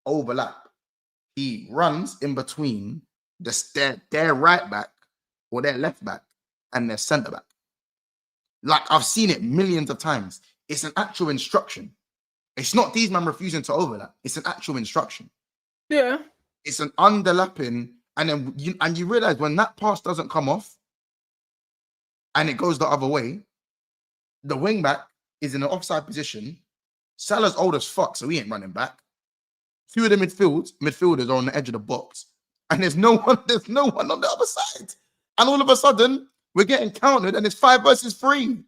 overlap. He runs in between their right back or their left back and their centre back. Like I've seen it millions of times. It's an actual instruction. It's not these men refusing to overlap. It's an actual instruction. Yeah. It's an underlapping, and then you realize when that pass doesn't come off and it goes the other way, the wing back is in an offside position. Salah's old as fuck, so he ain't running back. Two of the midfielders are on the edge of the box, and there's no one on the other side. And all of a sudden, we're getting countered, and it's 5 versus 3.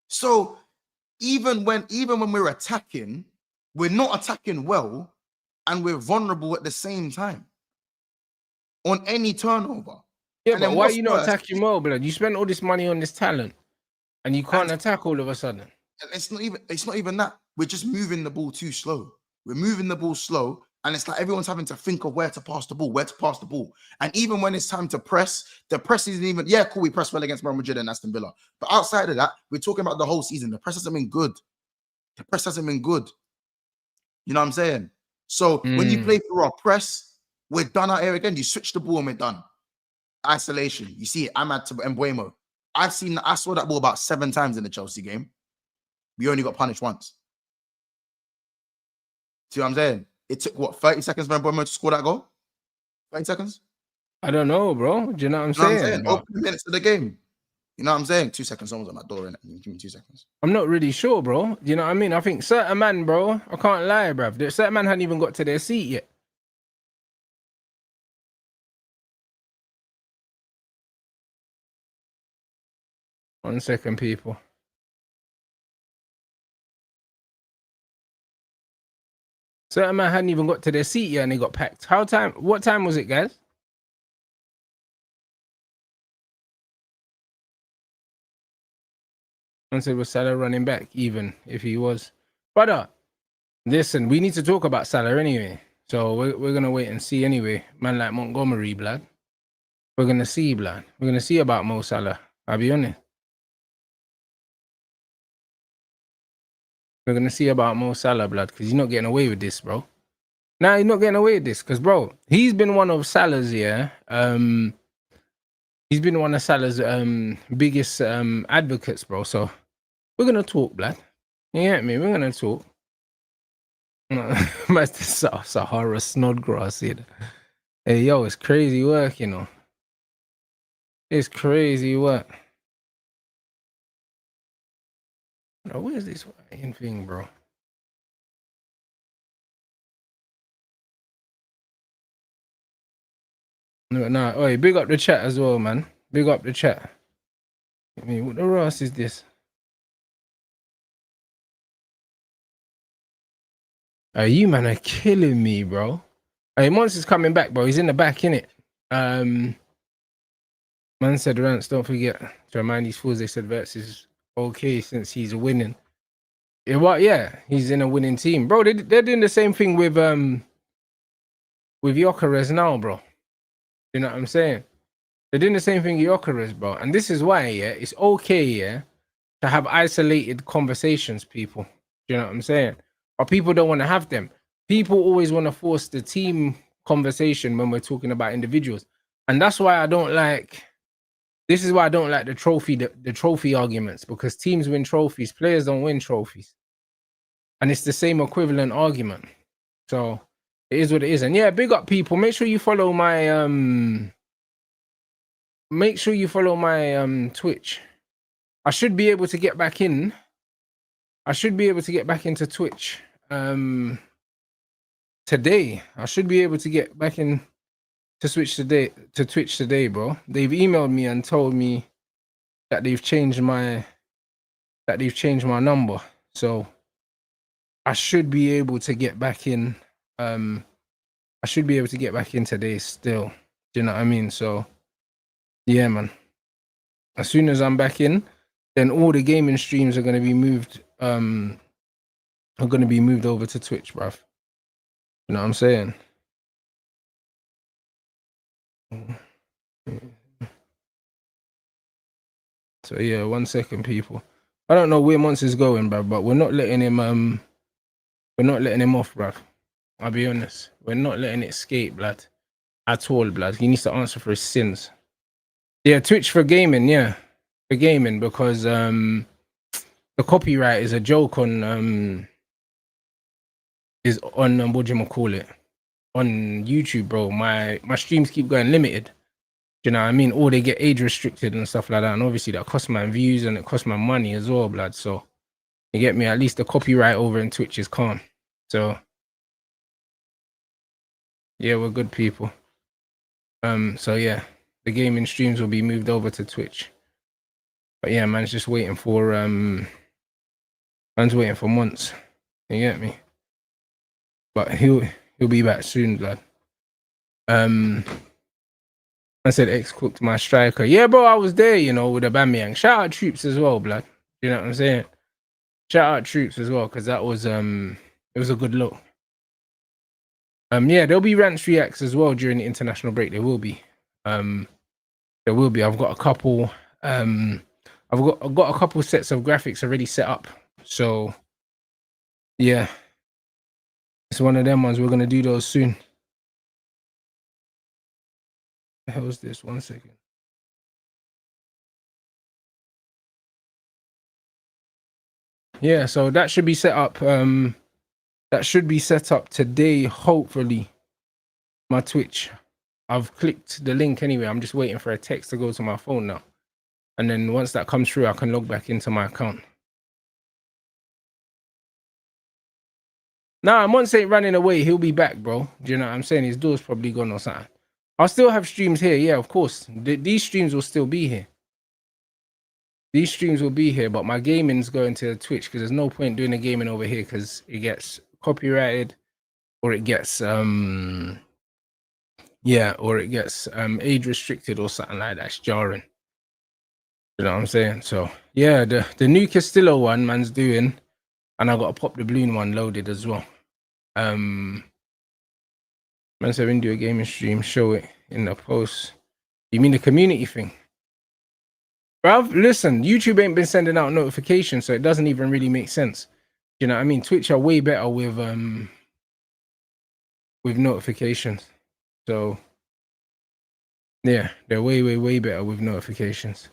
So even when we're attacking, we're not attacking well, and we're vulnerable at the same time on any turnover. Yeah, and but why are you not attacking well, blood? You spent all this money on this talent, and you can't attack all of a sudden. It's not even that. We're just moving the ball too slow. We're moving the ball slow, and it's like everyone's having to think of where to pass the ball. And even when it's time to press, the press isn't even, yeah, cool, we press well against Real Madrid and Aston Villa. But outside of that, we're talking about the whole season. The press hasn't been good. You know what I'm saying? So when you play through our press, we're done out here again. You switch the ball and we're done. Isolation. You see it. Ahmad to Mbuemo. I saw that ball about 7 times in the Chelsea game. We only got punished once. See what I'm saying? It took, what, 30 seconds for Mbuemo to score that goal? 30 seconds? I don't know, bro. Do you know what I'm saying? Open minutes of the game. You know what I'm saying? 2 seconds. Someone's at my door, innit? Give me 2 seconds. I'm not really sure, bro. You know what I mean? I think certain man, bro, I can't lie, bruv. Certain man hadn't even got to their seat yet. One second, people. Certain man hadn't even got to their seat yet and they got packed. What time was it, guys? And said, was Salah running back, even if he was? Brother, listen, we need to talk about Salah anyway. So we're going to wait and see anyway. Man like Montgomery, blood. We're going to see, blood. We're going to see about Mo Salah. I'll be honest. We're going to see about Mo Salah, blood, because he's not getting away with this, bro. Nah, he's not getting away with this because, bro, he's been one of Salah's, yeah. He's been one of Salah's biggest advocates, bro. So we're going to talk, blood. You get me? We're going to talk. That's Sahara Snodgrass here. Hey, yo, it's crazy work, you know. It's crazy work. Bro, where's this fucking thing, bro? No, oi, big up the chat as well, man. Big up the chat. I mean, what the Ross is this? You man are killing me, bro. Hey, MONTS is coming back, bro. He's in the back, innit? Man said, Rants, don't forget to remind these fools they said Verts is okay since he's winning. Yeah, what? Yeah, he's in a winning team, bro. They're doing the same thing with Gyökeres now, bro. You know what I'm saying? They're doing the same thing with Gyökeres, bro. And this is why, yeah, it's okay, yeah, to have isolated conversations, people. You know what I'm saying? But people don't want to have them. People always want to force the team conversation when we're talking about individuals. And that's why I don't like, this is why I don't like the trophy arguments, because teams win trophies, players don't win trophies. And it's the same equivalent argument. So it is what it is. And yeah, big up, people. Make sure you follow my Twitch. I should be able to get back in. I should be able to get back into Twitch today. I should be able to get back in to Twitch today, bro. They've emailed me and told me that they've changed my number. So I should be able to get back in. I should be able to get back in today still. Do you know what I mean? So Yeah, man. As soon as I'm back in, then all the gaming streams are going to be moved. Are going to be moved over to Twitch, bruv. You know what I'm saying? So yeah, 1 second, people. I don't know where Monts is going, bruv, but we're not letting him. We're not letting him off, bruv. I'll be honest. We're not letting it escape, blood. At all, blood. He needs to answer for his sins. Yeah, Twitch for gaming, yeah. For gaming, because the copyright is a joke on what do you call it? On YouTube, bro. My streams keep going limited. Do you know what I mean? Or they get age restricted and stuff like that. And obviously that costs my views and it costs my money as well, blood. So you get me? At least the copyright over in Twitch is calm. So yeah, we're good people. So yeah, the gaming streams will be moved over to Twitch. But yeah, man's just waiting for man's waiting for months. You get me? But he'll be back soon, blood. I said X cooked my striker. Yeah, bro, I was there, you know, with Aubameyang. Shout out Troops as well, blood. You know what I'm saying? Shout out Troops as well, because that was it was a good look. Yeah, there'll be Rants reacts as well during the international break. There will be. There will be. I've got a couple I've got a couple sets of graphics already set up. So yeah. It's one of them ones. We're gonna do those soon. What the hell is this? 1 second. Yeah, so that should be set up. That should be set up today, hopefully. My Twitch. I've clicked the link anyway. I'm just waiting for a text to go to my phone now. And then once that comes through, I can log back into my account. Nah, Monts ain't running away. He'll be back, bro. Do you know what I'm saying? His door's probably gone or something. I'll still have streams here. Yeah, of course. These streams will still be here. These streams will be here, but my gaming's going to Twitch because there's no point doing the gaming over here because it gets copyrighted or it gets age restricted or something like that. It's jarring. You know what I'm saying? So yeah, the new Castillo one man's doing, and I got a Pop the Balloon one loaded as well. Man said we do a gaming stream, show it in the post. You mean the community thing? Bruv, listen, YouTube ain't been sending out notifications, so it doesn't even really make sense. You know what I mean? Twitch are way better with notifications. So yeah, they're way better with notifications.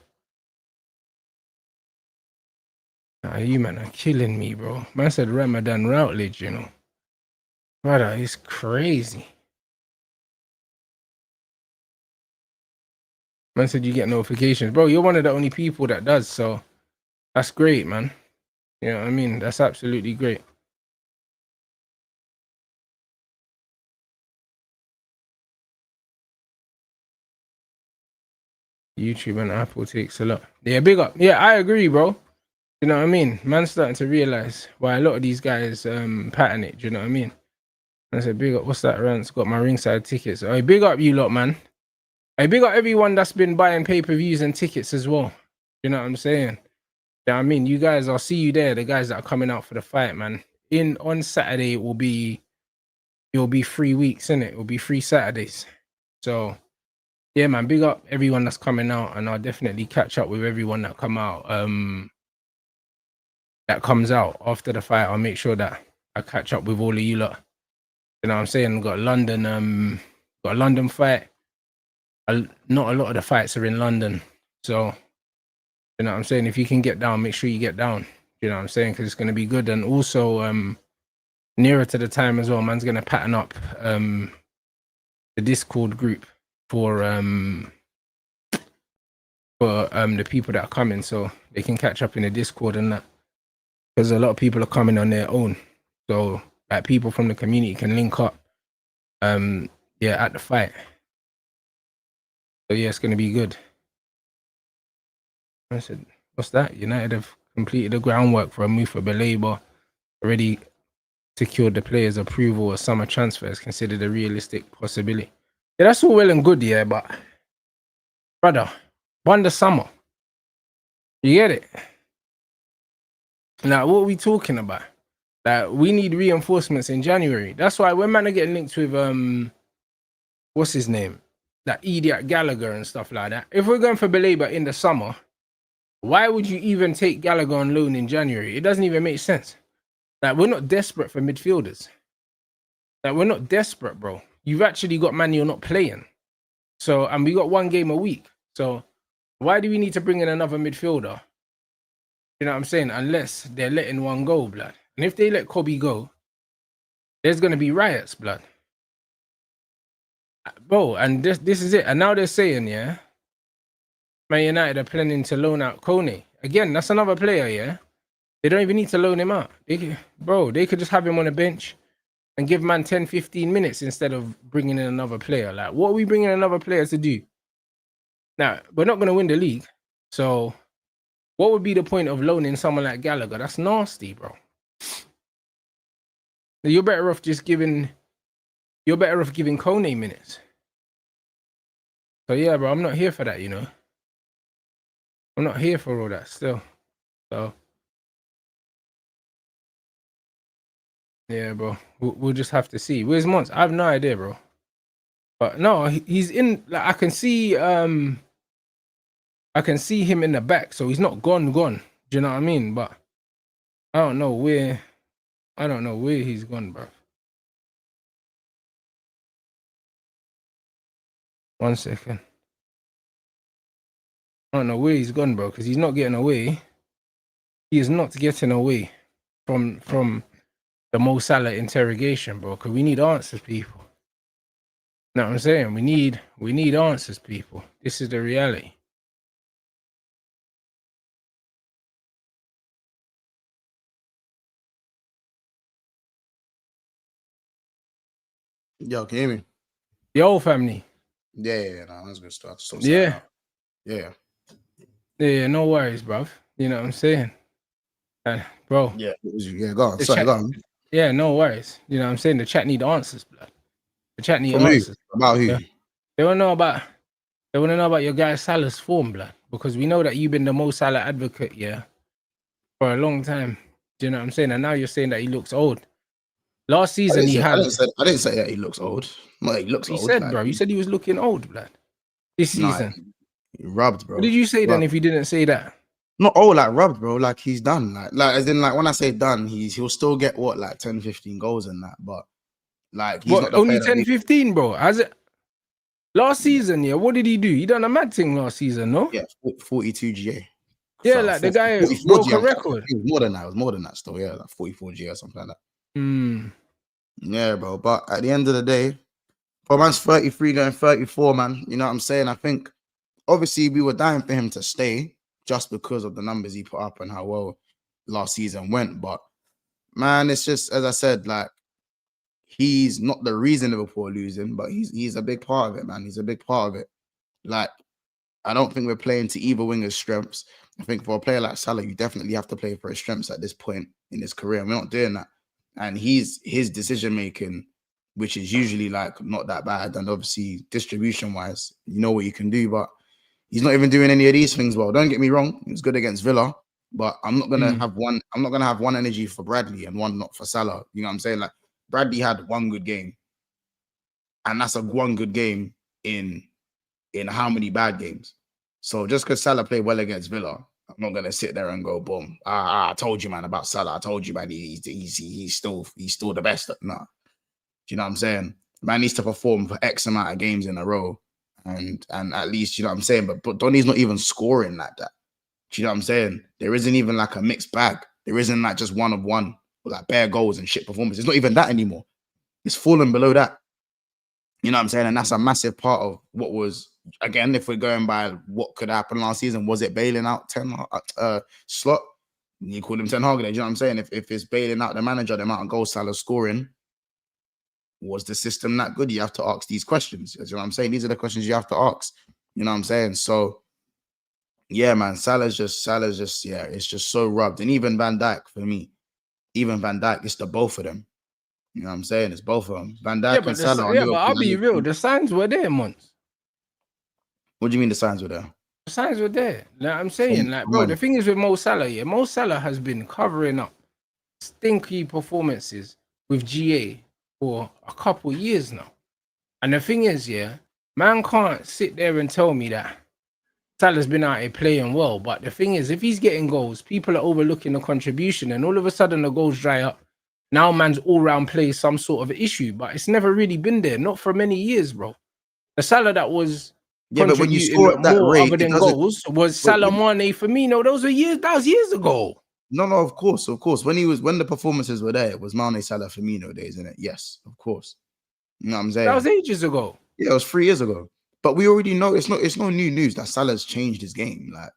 You man are killing me, bro. Man said Ramadan Routledge, you know. Brother, it's crazy. Man said you get notifications. Bro, you're one of the only people that does, so that's great, man. You know what I mean? That's absolutely great. YouTube and Apple takes a lot. Yeah, big up. Yeah, I agree, bro. You know what I mean? Man's starting to realize why a lot of these guys pattern it. Do you know what I mean? I said, big up. What's that, Rants? Got my ringside tickets. Oh, big up you lot, man. Hey, big up everyone that's been buying pay-per-views and tickets as well. You know what I'm saying? Yeah, I mean, you guys, I'll see you there. The guys that are coming out for the fight, man. On Saturday, it will be 3 weeks, innit? It will be 3 Saturdays. So yeah, man, big up everyone that's coming out, and I'll definitely catch up with everyone that come out. That comes out after the fight. I'll make sure that I catch up with all of you lot. You know what I'm saying? Got a London fight. Not a lot of the fights are in London, so you know what I'm saying. If you can get down, make sure you get down. You know what I'm saying, because it's going to be good. And also, nearer to the time as well, man's going to pattern up the Discord group for the people that are coming, so they can catch up in the Discord and that. Because a lot of people are coming on their own, so like people from the community can link up. At the fight. So yeah, it's going to be good. I said, what's that? United have completed the groundwork for a move for Belabor. Already secured the player's approval. A summer transfer is considered a realistic possibility. Yeah, that's all well and good, yeah, but brother, won the summer. You get it? Now, what are we talking about? Like, we need reinforcements in January. That's why when man are getting linked with what's his name? That idiot Gallagher and stuff like that. If we're going for Belabor in the summer, why would you even take Gallagher on loan in January? It doesn't even make sense. Like, we're not desperate for midfielders. Like, we're not desperate, bro. You've actually got man you're not playing. So, and we got one game a week. So, why do we need to bring in another midfielder? You know what I'm saying? Unless they're letting one go, blood. And if they let Kobe go, there's going to be riots, blood. Bro, and this is it. And now they're saying, yeah, Man United are planning to loan out Kone. Again, that's another player, yeah? They don't even need to loan him out. They could just have him on the bench and give man 10, 15 minutes instead of bringing in another player. Like, what are we bringing another player to do? Now, we're not going to win the league. So, what would be the point of loaning someone like Gallagher? That's nasty, bro. You're better off giving Kone minutes. So, yeah, bro, I'm not here for that, you know. I'm not here for all that still. So, yeah, bro. We'll just have to see. Where's Monts? I have no idea, bro. But no, he's in. Like, I can see him in the back, so he's not gone. Do you know what I mean? But I don't know where he's gone, bro. 1 second. I don't know where he's gone, bro, because he's not getting away. He is not getting away from the Mo Salah interrogation, bro, because we need answers, people. You know what I'm saying? We need answers, people. This is the reality. Yo, can you hear me? Yo, family. Yeah, no, that's good stuff. So Yeah. Yeah, no worries, bro. You know what I'm saying? Bro. Yeah, go on. Sorry, go on. Yeah, no worries. You know what I'm saying? The chat need answers, blood. The chat need From answers. Who? About who? Yeah. They want to know about your guy Salah's form, blood. Because we know that you've been the Mo Salah advocate, yeah, for a long time. Do you know what I'm saying? And now you're saying that he looks old. Last season I didn't say that he looks old. No, he looks old. You said, bro. You said he was looking old, blood. This season. He rubbed, bro. What did you say then if you didn't say that? Not old, like rubbed, bro. Like he's done. Like as in, like when I say done, he'll still get what, like 10, 15 goals and that. But like he's not the only 10, 15, bro. Has it last season, yeah? What did he do? He done a mad thing last season, no? Yeah, 42 GA. Yeah, so like the guy broke a record. It was more than that. It was more than that still. Yeah, like 44 GA or something like that. Yeah, bro. But at the end of the day, for man's 33 going 34, man. You know what I'm saying? I think obviously we were dying for him to stay just because of the numbers he put up and how well last season went. But man, it's just, as I said, like he's not the reason Liverpool are losing, but he's a big part of it, man. He's a big part of it. Like, I don't think we're playing to either winger's strengths. I think for a player like Salah, you definitely have to play for his strengths at this point in his career. And we're not doing that. And his decision making, which is usually like not that bad, and obviously distribution wise, you know what you can do, but he's not even doing any of these things well. Don't get me wrong; he was good against Villa, but I'm not gonna have one. I'm not gonna have one energy for Bradley and one not for Salah. You know what I'm saying? Like Bradley had one good game, and that's one good game in how many bad games? So just because Salah played well against Villa, I'm not gonna sit there and go, boom. I told you, man, about Salah. I told you, man, he's still the best. No, do you know what I'm saying? Man needs to perform for X amount of games in a row, and at least, you know what I'm saying. But Donny's not even scoring like that. Do you know what I'm saying? There isn't even like a mixed bag. There isn't like just one of one, or like bare goals and shit performances. It's not even that anymore. It's fallen below that. You know what I'm saying? And that's a massive part of what was, again, if we're going by what could happen last season, was it bailing out Slot? You call him Ten Hag. Do you know what I'm saying? If it's bailing out the manager, the amount of goals Salah scoring, was the system that good? You have to ask these questions. You know what I'm saying? These are the questions you have to ask. You know what I'm saying? So, yeah, man, Salah's just, yeah, it's just so rubbed. And even Van Dijk, for me, it's the both of them. You know what I'm saying? It's both of them. Van Dijk and Salah. Yeah, but I'll be real. The signs were there, Monts. What do you mean the signs were there? The signs were there. Like I'm saying, like, bro, the thing is with Mo Salah, yeah, Mo Salah has been covering up stinky performances with GA for a couple years now. And the thing is, yeah, man can't sit there and tell me that Salah's been out here playing well. But the thing is, if he's getting goals, people are overlooking the contribution, and all of a sudden the goals dry up. Now man's all-round play is some sort of issue, but it's never really been there, not for many years, bro. The Salah that was but when you score at that more rate, other than goals was Salah, Mane, Firmino. That was years ago. No, of course. When the performances were there, it was Mane, Salah, Firmino days, isn't it? Yes, of course. You know what I'm saying? That was ages ago. Yeah, it was 3 years ago. But we already know it's no new news that Salah's changed his game. Like,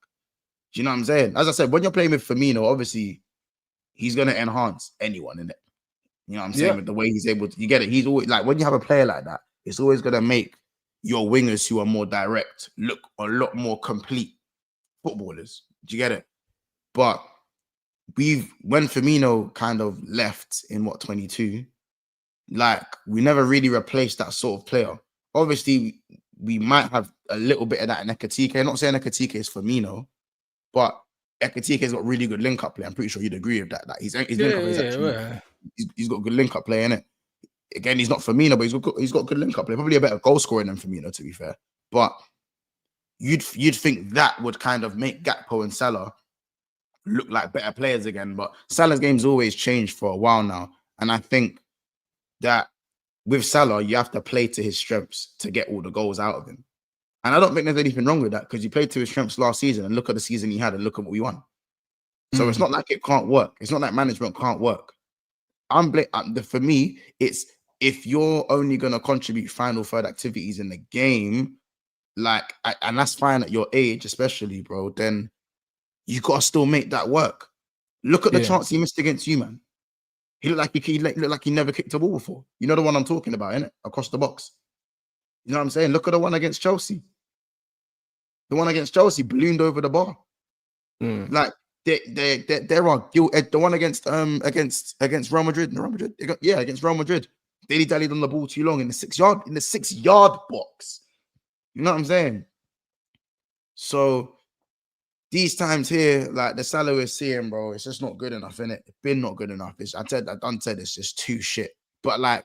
do you know what I'm saying? As I said, when you're playing with Firmino, obviously he's gonna enhance anyone in it. You know what I'm saying? With the way he's able to, you get it. He's always like, when you have a player like that, it's always gonna make your wingers who are more direct look a lot more complete footballers. Do you get it? But when Firmino kind of left in 22, like, we never really replaced that sort of player. Obviously, we might have a little bit of that in Ekatike. I'm not saying Ekatike is Firmino, but Ekatike's got really good link-up play. I'm pretty sure you'd agree with that. Like, his link-up is actually... He's got good link-up play, innit? Again, he's not Firmino, but he's got good link-up play. Probably a better goal scorer than Firmino, to be fair. But you'd think that would kind of make Gakpo and Salah look like better players again. But Salah's game's always changed for a while now. And I think that with Salah, you have to play to his strengths to get all the goals out of him. And I don't think there's anything wrong with that, because he played to his strengths last season, and look at the season he had and look at what we won. So it's not like it can't work. It's not like management can't work. For me, it's if you're only going to contribute final third activities in the game, like, and that's fine at your age, especially, bro, then you got to still make that work. Look at the chance he missed against you, man. He looked like he never kicked a ball before. You know the one I'm talking about, innit? Across the box. You know what I'm saying? Look at the one against Chelsea. The one against Chelsea ballooned over the bar. Like, there are the one against Real Madrid. Against Real Madrid. They dallied on the ball too long in the 6 yard box. You know what I'm saying? So these times here, like the Salah we're seeing, bro, it's just not good enough, innit? It's been not good enough. I done said it's just too shit. But like,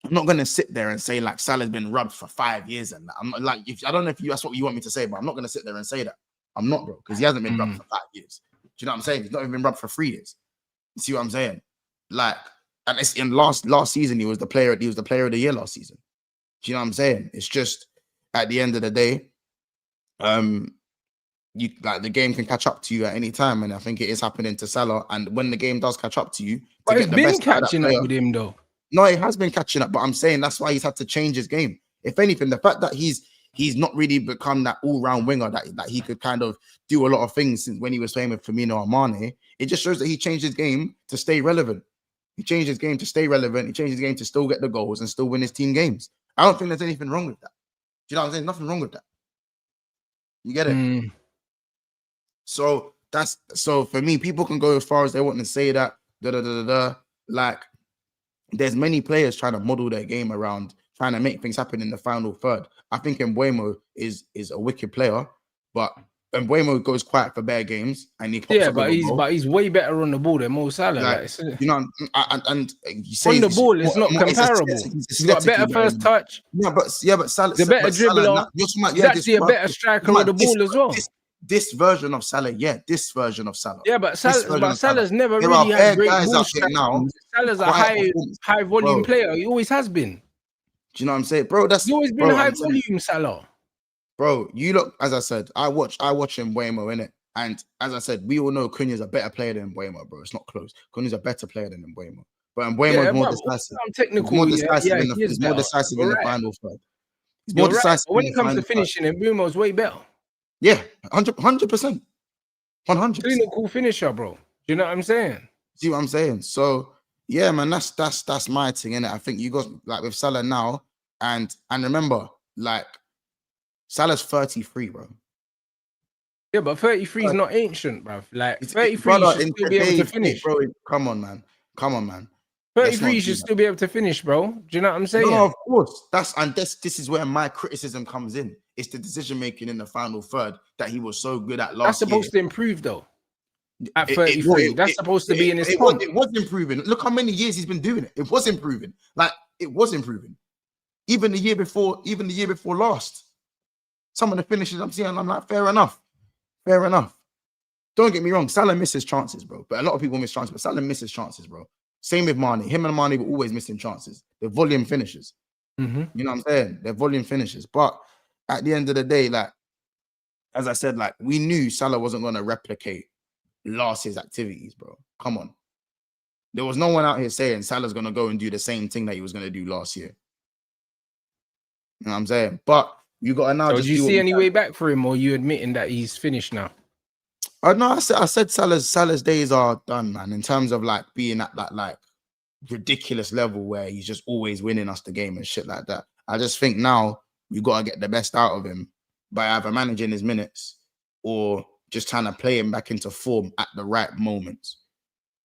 I'm not gonna sit there and say like Salah's been rubbed for 5 years and that. I'm not, like, I don't know if that's what you want me to say, but I'm not gonna sit there and say that. I'm not, bro, because he hasn't been rubbed for 5 years. Do you know what I'm saying? He's not even been rubbed for 3 years. You see what I'm saying? Like, and it's in last season, he was the player of the year last season. Do you know what I'm saying? It's just at the end of the day, you like the game can catch up to you at any time, and I think it is happening to Salah. And when the game does catch up to you, but it's been catching up with him though. No, it has been catching up, but I'm saying that's why he's had to change his game. If anything, the fact that he's not really become that all-round winger that he could kind of do a lot of things since when he was playing with Firmino and Mane, it just shows that he changed his game to stay relevant. He changed his game to stay relevant. He changed his game to still get the goals and still win his team games. I don't think there's anything wrong with that. Do you know what I'm saying? Nothing wrong with that. You get it? So for me, people can go as far as they want to say that. Like, there's many players trying to model their game around trying to make things happen in the final third. I think Mbeumo is a wicked player, but Mbeumo goes quiet for bare games, and he pops but he's way better on the ball than Mo Salah. Like, you know, and you say on the ball, it's not comparable. He's got a better first touch. But Salah, the better dribbler. He's actually a better striker with the ball as well. This version of Salah, this version of Salah. Yeah, but Salah's never really had great ball strike. Salah's a high volume player. He always has been. Do you know what I'm saying, bro? He's always been high volume, Salah. Bro, you look, as I said, I watch Mbeumo, innit? And as I said, we all know Cunha's a better player than Mbeumo, bro. It's not close. Cunha's a better player than Mbeumo. But Mbeumo is more decisive. Technical, he's more decisive in the final third. He's more decisive. When it comes to finishing, Mbeumo's way better. Yeah, 100%. 100%. Clinical finisher, bro. Do you know what I'm saying? See what I'm saying? So, yeah, man, that's my thing, innit? I think you got, like, with Salah now, and remember, like, Salah's 33, bro. Yeah, but 33 is not ancient, bro. Like, 33 should still be able to finish. Bro, come on, man. 33 should still be able to finish, bro. Do you know what I'm saying? No, of course. This is where my criticism comes in. It's the decision making in the final third that he was so good at That's last year. supposed to improve though. At 33, that's supposed to be in his it comp. was improving. Look how many years he's been doing it. It was improving. Like it was improving. Even the year before last. Some of the finishes I'm seeing, I'm like, fair enough. Fair enough. Don't get me wrong, Salah misses chances, bro. But a lot of people miss chances, but Salah misses chances, bro. Same with Mane. Him and Mane were always missing chances. The volume finishes. Mm-hmm. You know what I'm saying? They're volume finishes. But at the end of the day, like, as I said, like, we knew Salah wasn't going to replicate last year's activities, bro. Come on. There was no one out here saying Salah's going to go and do the same thing that he was going to do last year. You know what I'm saying? But you got to now So just do you do see any way back for him, or are you admitting that he's finished now? No, I said Salah's days are done, man, in terms of, like, being at that, like, ridiculous level where he's just always winning us the game and shit like that. I just think now you got to get the best out of him by either managing his minutes or just trying to play him back into form at the right moments.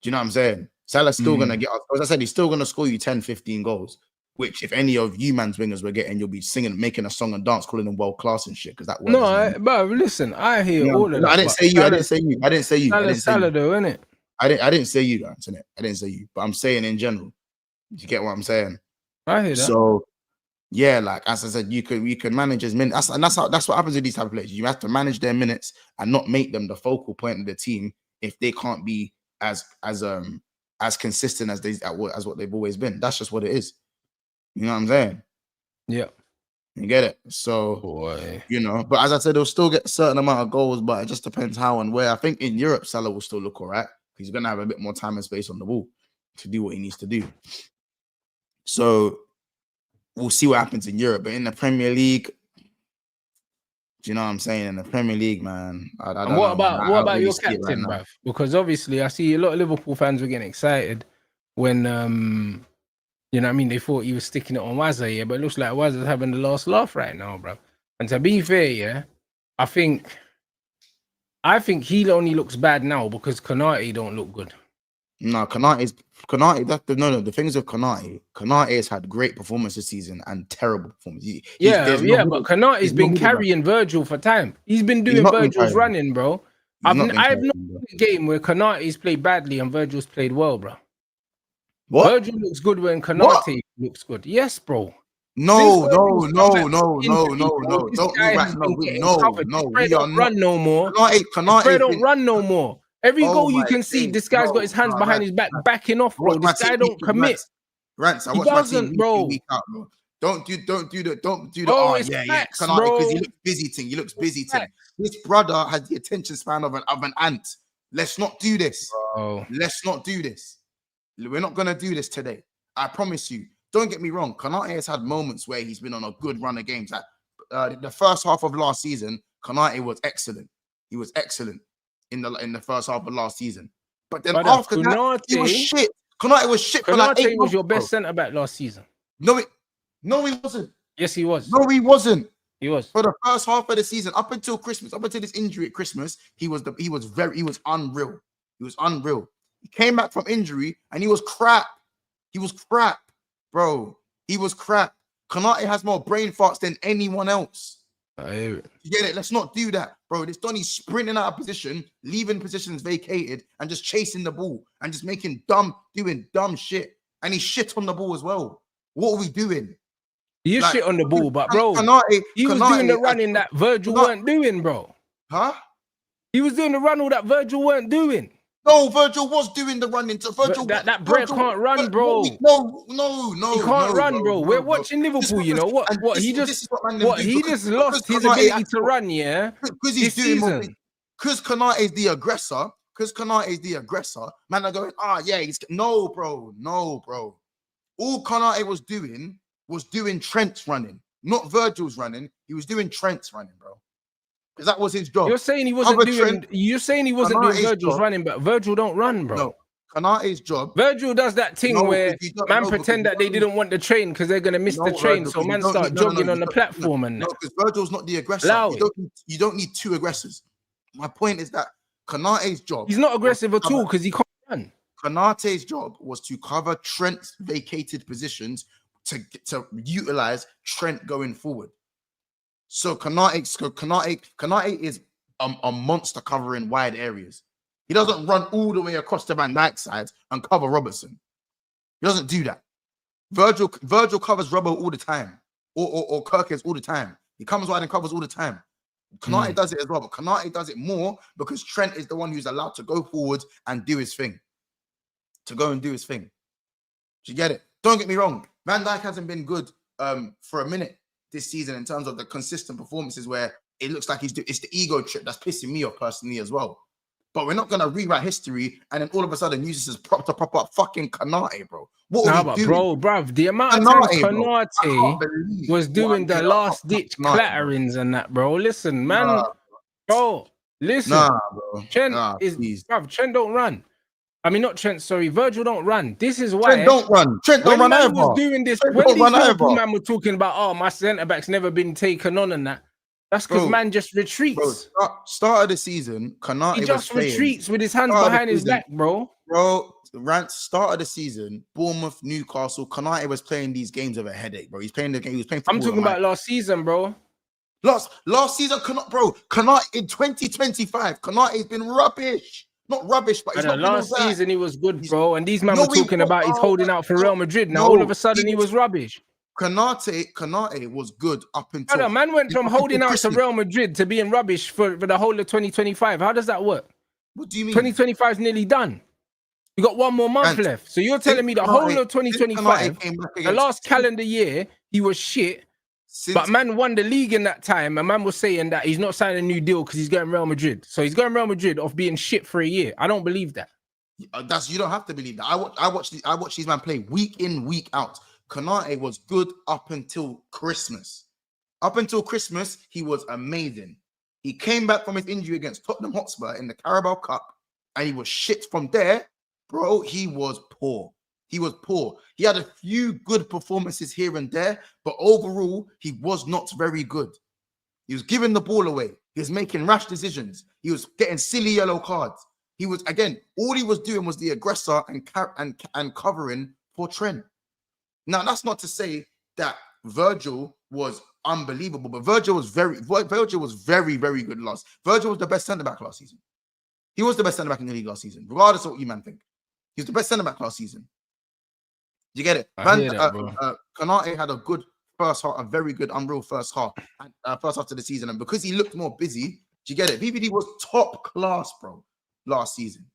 Do you know what I'm saying? Salah's still going to get, as I said, he's still going to score you 10, 15 goals, which if any of you man's wingers were getting, you'll be singing, making a song and dance, calling them world class and shit. Because that was but listen, I hear all of that. I didn't say you. I didn't say you. I didn't say you. I didn't say Salah you. though, innit? I didn't say you, Antoinette. I didn't say you. But I'm saying in general. You get what I'm saying? I hear that. So yeah, like as I said, you can manage his minutes. That's what happens with these type of players. You have to manage their minutes and not make them the focal point of the team if they can't be as consistent as what they've always been. That's just what it is. You know what I'm saying? Yeah. You get it? So, you know, but as I said, they'll still get a certain amount of goals, but it just depends how and where. I think in Europe, Salah will still look all right. He's going to have a bit more time and space on the ball to do what he needs to do. So we'll see what happens in Europe. But in the Premier League, do you know what I'm saying? In the Premier League, man. I don't know. What about really your see it captain, right bruv? Because obviously I see a lot of Liverpool fans were getting excited when you know what I mean, they thought he was sticking it on Wazza, yeah, but it looks like Wazza's having the last laugh right now, bruv. And to be fair, yeah, I think he only looks bad now because Konate don't look good. No, Konate. The things with Konate has had great performance this season and terrible performance. But Konate's been carrying Virgil for time. He's been doing Virgil's running, bro. I've not seen a game where Konate's played badly and Virgil's played well, bro. What? Virgil looks good when Konate looks good. Yes, bro. No. Don't We don't run no more. Konate don't run no more. Every goal you can see, this guy's got his hands behind his back, backing off, bro. This guy don't commit. Rants, I watch my team week out, bro. Don't do the facts, Konate, bro. because he looks busy thing. He looks busy thing. This brother has the attention span of an ant. Let's not do this. Bro. Let's not do this. We're not gonna do this today. I promise you. Don't get me wrong. Konate has had moments where he's been on a good run of games. Like the first half of last season, Konate was excellent. He was excellent in the first half of last season. But then after that, he was shit. Konate was shit for like 8 months. Konate was your best centre back last season. No, he wasn't. Yes, he was. No, he wasn't. He was. For the first half of the season, up until Christmas, up until this injury at Christmas, he was unreal. He was unreal. He came back from injury and he was crap. He was crap, bro. He was crap. Konate has more brain farts than anyone else. I hear it. You get it? Let's not do that, bro. This Donny's sprinting out of position, leaving positions vacated, and just chasing the ball and just doing dumb shit. And he's shit on the ball as well. What are we doing? He is shit on the ball, but bro, he was doing the running that Virgil weren't doing, bro. Huh? He was doing the run all that Virgil weren't doing. No, Virgil was doing the running. To Virgil, that Brett can't run, bro. No. He can't run, bro. We're watching Liverpool, you know what? He just lost his ability to run, yeah. Because he's doing because Konate is the aggressor. Because Konate is the aggressor. Man, are going, he's no, bro. All Konate was doing Trent's running, not Virgil's running. He was doing Trent's running, bro. Because that was his job. You're saying he wasn't doing Virgil's running, but Virgil don't run, bro. No, Konate's job. Virgil does that thing where man pretend that they didn't want the train because they're gonna miss the train, so man start jogging on the platform and because Virgil's not the aggressor. You don't need two aggressors. My point is that Konate's job. He's not aggressive at all because he can't run. Konate's job was to cover Trent's vacated positions to utilize Trent going forward. So Konate is a monster covering wide areas. He doesn't run all the way across the Van Dijk side and cover Robertson. He doesn't do that. Virgil covers Robbo all the time, or Kirkes all the time. He comes wide and covers all the time. Konate does it as well, but Konate does it more because Trent is the one who's allowed to go forward and do his thing. To go and do his thing. Do you get it? Don't get me wrong. Van Dijk hasn't been good for a minute this season in terms of the consistent performances where it looks like it's the ego trip that's pissing me off personally as well. But we're not gonna rewrite history and then all of a sudden use this as prop up fucking Konate, bro. What are we doing? Bruv, the amount of times Konate was doing the last ditch clatterings and that, bro. Listen, man, bro. Listen, bro. Trent Trent don't run. I mean, not Trent. Sorry, Virgil don't run. This is why Trent don't run. Trent don't run either. Was doing this when these Liverpool man were talking about, oh, my centre back's never been taken on and that. That's because man just retreats. Bro, start of the season, Konate he just retreats with his hands behind his back, bro. Bro, Rants, start of the season, Bournemouth, Newcastle, Konate was playing these games with a headache, bro. He's playing the game. He was playing. I'm talking about last season, bro. Last season, Konate in 2025, Konate's been rubbish. Not rubbish, but he's not last season he was good, bro. And these men were talking about he's holding out for Real Madrid. Now all of a sudden he was rubbish. Konate was good up until man went from holding out to Real Madrid to being rubbish for the whole of 2025. How does that work? What do you mean? 2025 is nearly done. You got 1 more month left. So you're telling me the whole of 2025, the last calendar year, he was shit. But man won the league in that time, and man was saying that he's not signing a new deal because he's going Real Madrid. So he's going Real Madrid off being shit for a year. I don't believe that. You don't have to believe that. I watch these man play week in, week out. Konate was good up until Christmas. Up until Christmas, he was amazing. He came back from his injury against Tottenham Hotspur in the Carabao Cup, and he was shit from there. Bro, he was poor. He was poor. He had a few good performances here and there, but overall, he was not very good. He was giving the ball away. He was making rash decisions. He was getting silly yellow cards. He was, again, all he was doing was the aggressor and covering for Trent. Now, that's not to say that Virgil was unbelievable, but Virgil was very, very good last. Virgil was the best centre-back last season. He was the best centre-back in the league last season, regardless of what you man think. He was the best centre-back last season. You get it? Konate had a good first half, a very good, unreal first half of the season. And because he looked more busy, do you get it? VVD was top class, bro, last season.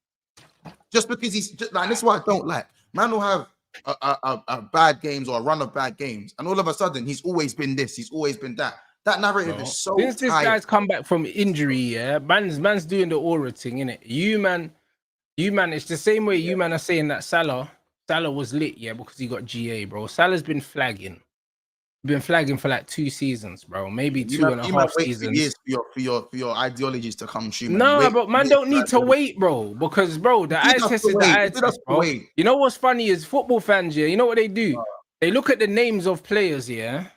Just because this is what I don't like. Man will have a bad games or a run of bad games, and all of a sudden he's always been this, he's always been that. That narrative is so since this guy's come back from injury, yeah, man's doing the aura thing, innit? You man, it's the same way you man are saying that Salah was lit, yeah, because he got GA, bro. Salah's been flagging. Been flagging for like 2 seasons, bro. Maybe two and a half seasons. Years for your ideologies to come true. No, but man don't need to wait, bro. Because bro, the eye test is the eye test, bro. You know what's funny is football fans, yeah. You know what they do? They look at the names of players, yeah,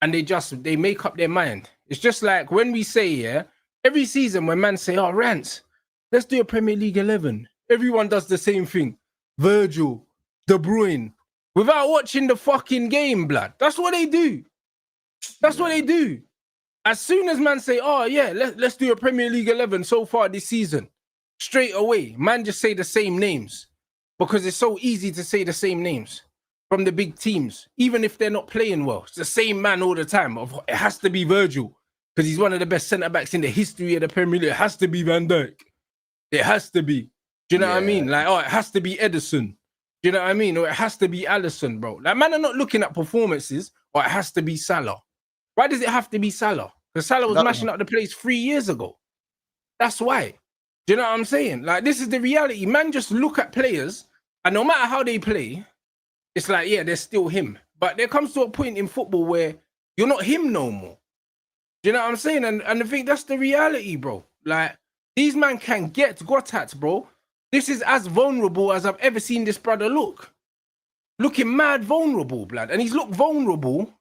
and they make up their mind. It's just like when we say, yeah, every season when man say, oh, Rants, let's do a Premier League 11. Everyone does the same thing. Virgil, De Bruyne. Without watching the fucking game, blood. That's what they do. That's what they do. As soon as man say, oh yeah, let's do a Premier League 11 so far this season, straight away, man just say the same names because it's so easy to say the same names from the big teams, even if they're not playing well. It's the same man all the time. It has to be Virgil because he's one of the best centre-backs in the history of the Premier League. It has to be Van Dijk. It has to be. Do you know what I mean? Like, oh, it has to be Edison. Do you know what I mean? Or it has to be Alisson, bro. Like, man are not looking at performances, or it has to be Salah. Why does it have to be Salah? Because Salah was mashing up the place 3 years ago. That's why. Do you know what I'm saying? Like, this is the reality. Man just look at players, and no matter how they play, it's like, yeah, they're still him. But there comes to a point in football where you're not him no more. Do you know what I'm saying? And I think that's the reality, bro. Like, these man can get at, bro. This is as vulnerable as I've ever seen this brother look. Looking mad vulnerable, blood. And he's looked vulnerable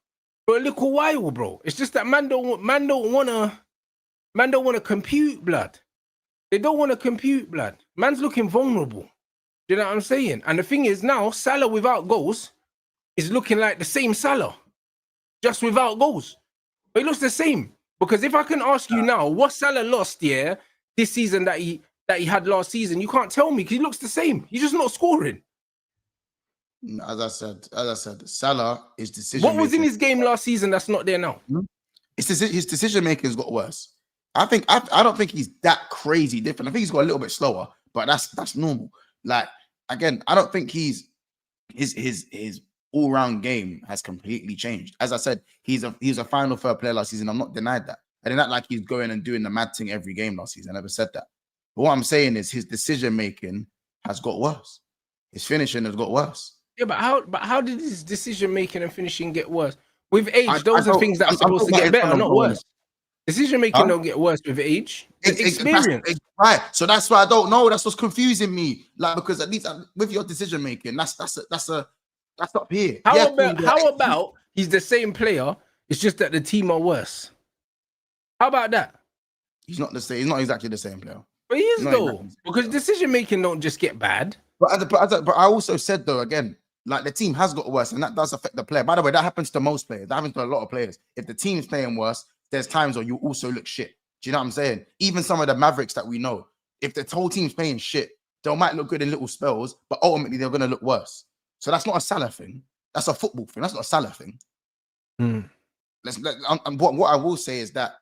for a little while, bro. It's just that man don't wanna compute, blood. They don't want to compute, blood. Man's looking vulnerable. Do you know what I'm saying? And the thing is now, Salah without goals is looking like the same Salah, just without goals. But he looks the same. Because if I can ask you now, what Salah lost this season that he had last season, you can't tell me because he looks the same. He's just not scoring. As I said, Salah is decision. What was in his game last season that's not there now? His decision making has got worse. I don't think he's that crazy different. I think he's got a little bit slower, but that's normal. Like, again, I don't think his all-round game has completely changed. As I said, he's a final third player last season. I'm not denied that. I didn't act like he's going and doing the mad thing every game last season. I never said that. But what I'm saying is his decision making has got worse. His finishing has got worse. Yeah, but how did his decision making and finishing get worse? With age, those are things that are supposed to get better, not worse. Decision making don't get worse with age. Experience. Right. So that's why I don't know. That's what's confusing me. Like, because at least with your decision making, that's up here. How about he's the same player? It's just that the team are worse. How about that? He's not the same. He's not exactly the same player. But he is though, because decision making don't just get bad. But I also said though, again, like the team has got worse, and that does affect the player. By the way, that happens to most players. That happens to a lot of players. If the team's playing worse, there's times where you also look shit. Do you know what I'm saying? Even some of the Mavericks that we know, if the whole team's playing shit, they might look good in little spells, but ultimately they're going to look worse. So that's not a Salah thing. That's a football thing. That's not a Salah thing. What I will say is that,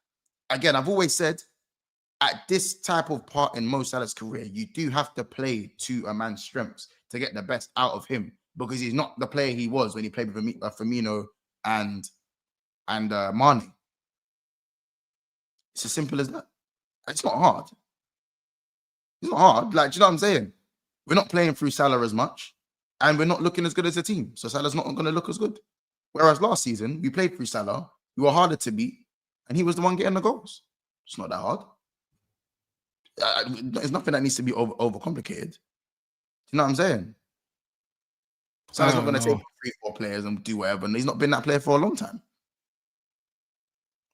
again, I've always said, at this type of part in Mo Salah's career, you do have to play to a man's strengths to get the best out of him, because he's not the player he was when he played with Firmino and Mane. It's as simple as that. It's not hard. It's not hard. Like, do you know what I'm saying? We're not playing through Salah as much, and we're not looking as good as a team. So Salah's not going to look as good. Whereas last season, we played through Salah. We were harder to beat, and he was the one getting the goals. It's not that hard. There's nothing that needs to be overcomplicated. You know what I'm saying? Salah's not going to take 3-4 players and do whatever, and he's not been that player for a long time.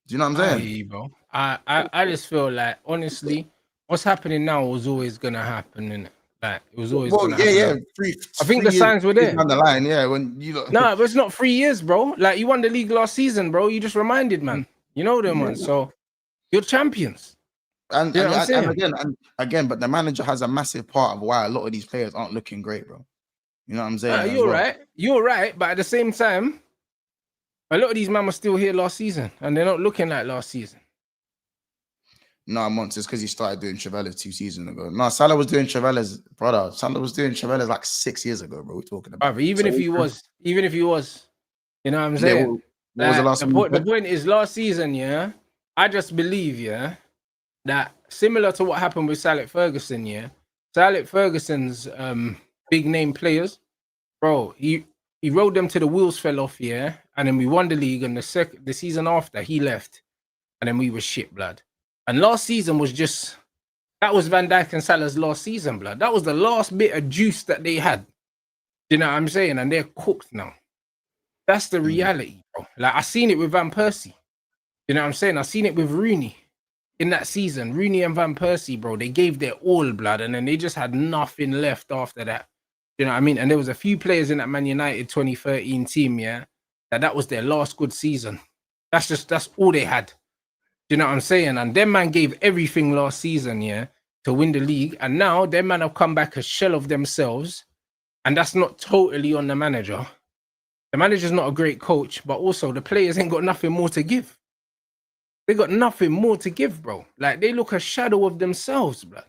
Do you know what I'm saying? Bro. I just feel like, honestly, what's happening now was always going to happen, innit? Like, it was always going to happen. Yeah. I think the signs were there. On the line, yeah. When you look... No, but it's not 3 years, bro. Like, you won the league last season, bro. You just reminded, man. You know them, man. So, you're champions. And again, but the manager has a massive part of why a lot of these players aren't looking great, bro. You know what I'm saying? You're right. But at the same time, a lot of these men were still here last season, and they're not looking like last season. No, Monts, it's because he started doing Trevellas 2 seasons ago. No, Salah was doing Trevellas, brother. Salah was doing Trevellas like 6 years ago, bro. We're talking about. But even if he was, you know what I'm saying? What was the last one? The point is, last season, yeah, I just believe, yeah, that similar to what happened with Salih Ferguson, yeah, Salih Ferguson's big name players, bro, he rode them till the wheels fell off, yeah, and then we won the league, and the season after he left, and then we were shit, blood. And last season was just, that was Van Dijk and Salah's last season, blood. That was the last bit of juice that they had. You know what I'm saying? And they're cooked now. That's the reality, bro. Like, I seen it with Van Persie. You know what I'm saying? I seen it with Rooney in that season. Rooney and Van Persie, bro, they gave their all, blood, and then they just had nothing left after that. You know what I mean? And there was a few players in that Man United 2013 team, yeah, that was their last good season. That's all they had. You know what I'm saying? And them man gave everything last season, yeah, to win the league. And now them man have come back a shell of themselves. And that's not totally on the manager. The manager's not a great coach, but also the players ain't got nothing more to give. They got nothing more to give, bro. Like, they look a shadow of themselves, bro.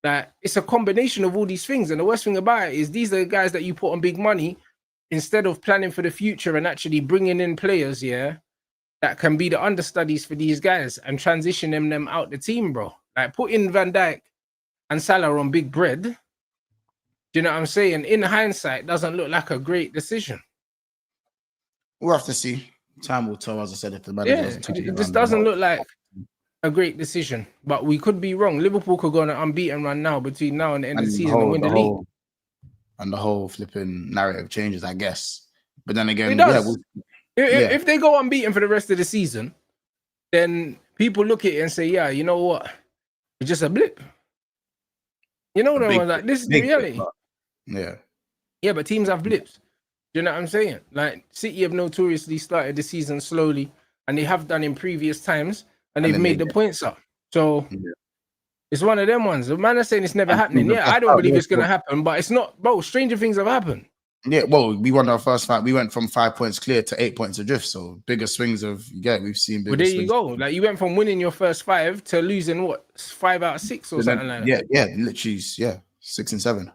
Like, it's a combination of all these things. And the worst thing about it is these are the guys that you put on big money instead of planning for the future and actually bringing in players, yeah, that can be the understudies for these guys and transition them out the team, bro. Like, putting Van Dijk and Salah on big bread, do you know what I'm saying? In hindsight, doesn't look like a great decision. We'll have to see. Time will tell, as I said, if the manager it just doesn't look like a great decision. But we could be wrong. Liverpool could go on an unbeaten run now between now and the end of the season and win the league. And the whole flipping narrative changes, I guess. But then again, it does. If they go unbeaten for the rest of the season, then people look at it and say, yeah, you know what? It's just a blip. You know what I'm like? This is the reality. Yeah. Yeah, but teams have blips. You know what I'm saying? Like, City have notoriously started the season slowly. and they have done in previous times, and And they've then made they the points up. So Yeah. it's one of them ones. The man is saying it's never And happening. the Yeah, best I don't out believe there, it's gonna happen, but it's not, bro. Stranger things have happened. Yeah, well, we won our first fight. We went from 5 points clear to 8 points adrift. So bigger swings we've seen bigger Well, there you swings. go. Like you went from winning your first 5 to losing what 5 out of 6 or And then- something like that. yeah, literally, 6 and 7.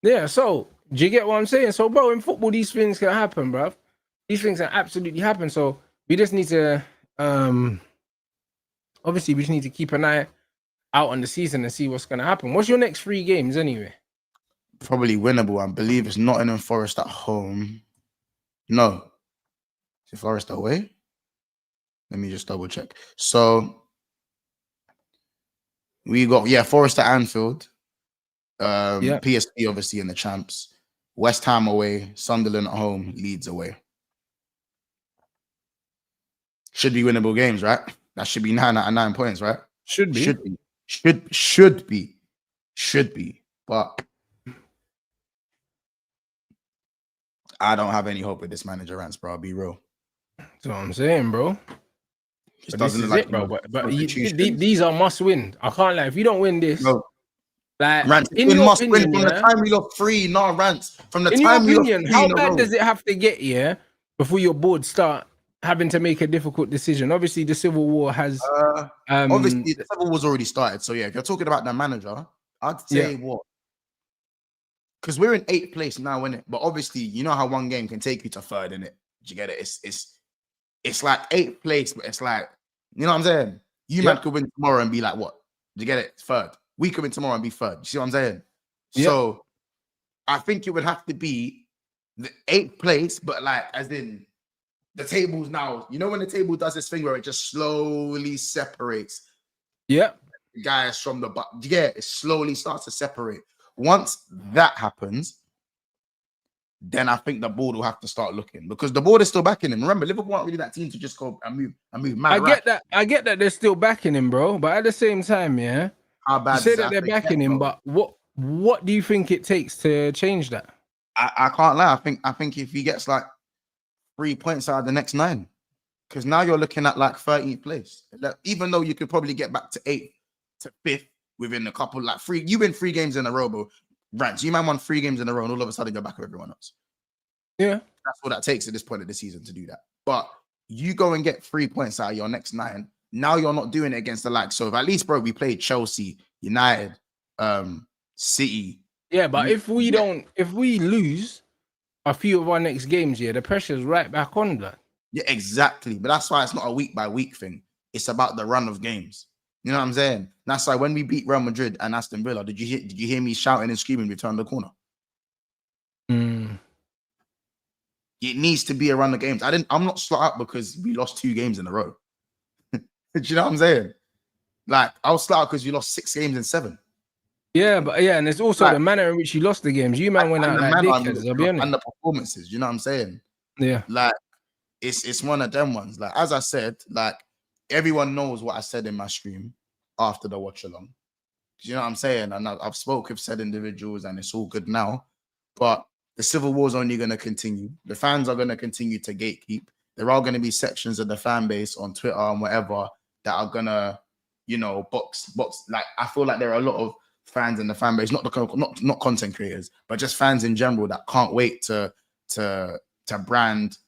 Yeah. So do you get what I'm saying? So, bro, in football, these things can happen, bro. These things can absolutely happen. So we just need to, obviously, we just need to keep an eye out on the season and see what's gonna happen. What's your next 3 games anyway? Probably winnable. I believe it's Nottingham Forest at home. No, is it Forest away? Let me just double check. So we got Forest at Anfield. Yeah. PSV obviously in the champs. West Ham away, Sunderland at home, Leeds away. Should be winnable games, right? That should be 9 out of 9 points, right? Should be. Should be. But I don't have any hope with this manager, Rants, bro. I'll be real. That's what I'm saying, bro. It But doesn't this is look like it, bro. But institutions. these are must win. I can't lie. If you don't win this, No, like Rants, in we your must opinion, win from the yeah, time we lost 3. No, Rants. From the in your time we lost opinion, 3 how in a bad row. does it have to get, yeah, before your board start having to make a difficult decision? Obviously, the civil war has Obviously, the Civil War's already started. So, yeah, if you're talking about the manager, I'd say what? Because we're in 8th place now, innit? But obviously, you know how one game can take you to 3rd, innit? Do you get it? It's like 8th place, but it's like, you know what I'm saying? You man could win tomorrow and be like, what? Do you get it? 3rd. We could win tomorrow and be 3rd. You see what I'm saying? So I think it would have to be the 8th place, but like, as in the tables now, you know, when the table does this thing where it just slowly separates the guys from the bottom. Yeah, it slowly starts to separate. Once that happens, then I think the board will have to start looking, because the board is still backing him. Remember, Liverpool aren't really that team to just go and move mad. I get that they're still backing him, bro. But at the same time, yeah, how bad you say does that they're have to backing get, him, bro? but what do you think it takes to change that? I can't lie. I think if he gets like 3 points out of the next 9, because now you're looking at like 13th place. Like, even though you could probably get back to 8th to 5th within a couple, like 3, you win 3 games in a row, bro. Rants, you might won 3 games in a row, and all of a sudden you're back with everyone else. Yeah, that's what that takes at this point of the season to do that. But you go and get 3 points out of your next 9. Now you're not doing it against the likes. So if at least, bro, we played Chelsea, United, City. Yeah, but if we lose a few of our next games, the pressure's right back on that. Yeah, exactly. But that's why it's not a week by week thing. It's about the run of games. You know what I'm saying? That's why when we beat Real Madrid and Aston Villa, did you hear me shouting and screaming? We turned the corner. It needs to be a run of games. I'm not slot up because we lost 2 games in a row. Do you know what I'm saying? Like, I was slot up because you lost 6 games in 7. Yeah, but and there's also the manner in which you lost the games. You man went out like dickheads, I'll be honest. And the performances, you know what I'm saying? Yeah. Like, it's one of them ones. Like, as I said, like, everyone knows what I said in my stream after the watch along. You know what I'm saying? And I've spoke with said individuals, and it's all good now. But the civil war is only going to continue. The fans are going to continue to gatekeep. There are going to be sections of the fan base on Twitter and whatever that are going to, you know, box. Like, I feel like there are a lot of fans in the fan base, not content creators, but just fans in general that can't wait to brand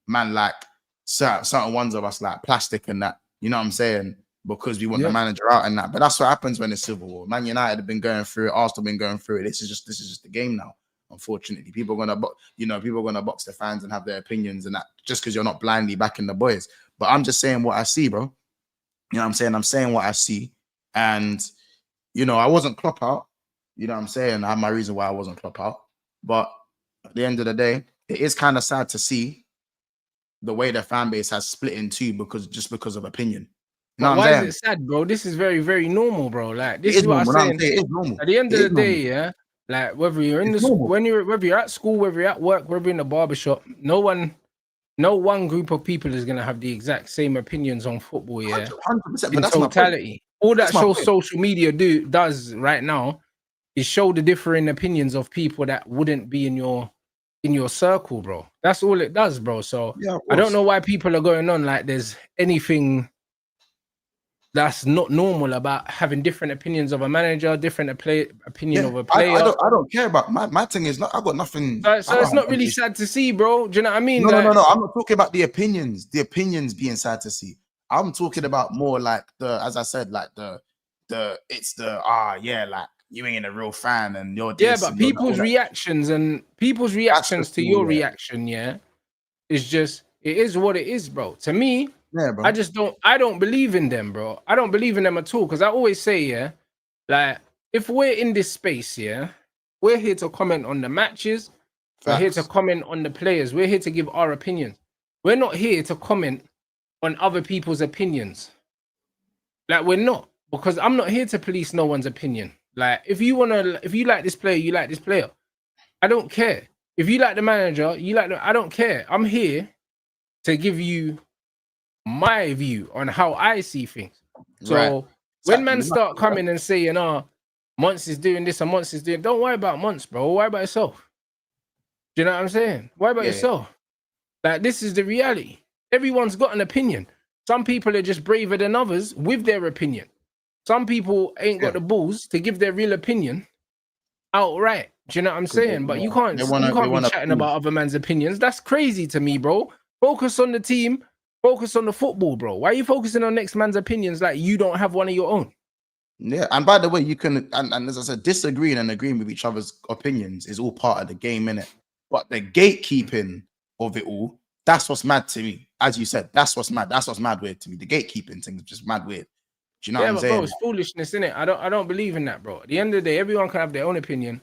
man like certain ones of us like plastic and that. You know what I'm saying? Because we want the manager out and that. But that's what happens when it's civil war. Man United have been going through it. Arsenal been going through it. This is just the game now. Unfortunately, people are gonna box the fans and have their opinions and that just because you're not blindly backing the boys. But I'm just saying what I see, bro. You know what I'm saying? I'm saying what I see. And you know, I wasn't Klopp out. You know what I'm saying? I have my reason why I wasn't Klopp out. But at the end of the day, it is kind of sad to see the way the fan base has split in 2 because of opinion. You know what I'm saying? Why is it sad, bro? This is very, very normal, bro. Like, this It is what I'm saying. It is normal. At the end of the day, like whether you're in whether you're at school, whether you're at work, whether you're in the barbershop, no one group of people is gonna have the exact same opinions on football, 100%, in totality. All that social media does right now is show the differing opinions of people that wouldn't be in your in your circle, bro. That's all it does, bro. So Yeah, of I don't course. know why people are going on like there's anything that's not normal about having different opinions of a manager, different opinion Yeah, of a player. I don't care about my thing is not. I got nothing. So it's not really sad to see, bro. Do you know what I mean? No, no, Like, no, no. I'm not talking about the opinions. The opinions being sad to see. I'm talking about more like as I said, like it's yeah, like you ain't a real fan and you're yeah, this but and you're that, all people's that. reactions That's to the your thing, yeah. reaction, yeah, is just it is what it is, bro. To me, Yeah, bro. I don't believe in them, bro. I don't believe in them at all. Because I always say, yeah, like if we're in this space, yeah, we're here to comment on the matches. We're here to Facts. comment on the players. We're here to give our opinions. We're not here to comment on other people's opinions. Like we're not, because I'm not here to police no one's opinion. Like if you like this player, you like this player. I don't care. If you like the manager, I don't care. I'm here to give you my view on how I see things. So Right. when men Exactly. start coming and saying, Monts is doing this and Monts is doing, don't worry about Monts, bro. Worry about yourself. Do you know what I'm saying? Worry about yourself. Like this is the reality. Everyone's got an opinion. Some people are just braver than others with their opinion. Some people ain't got the balls to give their real opinion outright. Do you know what I'm saying? But you can't be chatting about other man's opinions. That's crazy to me, bro. Focus on the team. Focus on the football, bro. Why are you focusing on next man's opinions like you don't have one of your own? Yeah, and by the way, you can and as I said, disagreeing and agreeing with each other's opinions is all part of the game, innit? But the gatekeeping of it all, that's what's mad to me. As you said, that's what's mad. That's what's mad weird to me. The gatekeeping thing is just mad weird. Do you know what I'm saying? Bro, it's foolishness, innit? I don't believe in that, bro. At the end of the day, everyone can have their own opinion. Do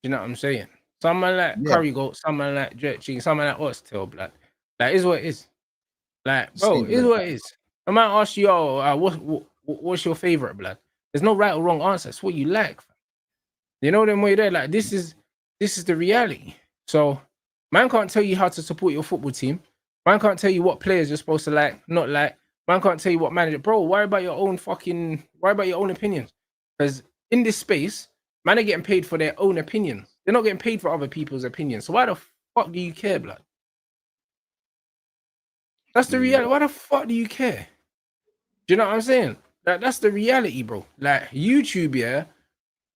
you know what I'm saying? Someone like curry goat, someone like jerk chicken, someone like oxtail blood. That is what it is. Like, bro, it is what it is. I might ask you, what's your favorite blood? There's no right or wrong answer. It's what you like. You know them way there. Like this is the reality. So man can't tell you how to support your football team. Man can't tell you what players you're supposed to like, not like. Man can't tell you what manager. Bro, worry about your own opinions. Because in this space, man are getting paid for their own opinions. They're not getting paid for other people's opinions. So why the fuck do you care, blood? That's the reality. Why the fuck do you care? Do you know what I'm saying? That's the reality, bro. Like YouTube, yeah,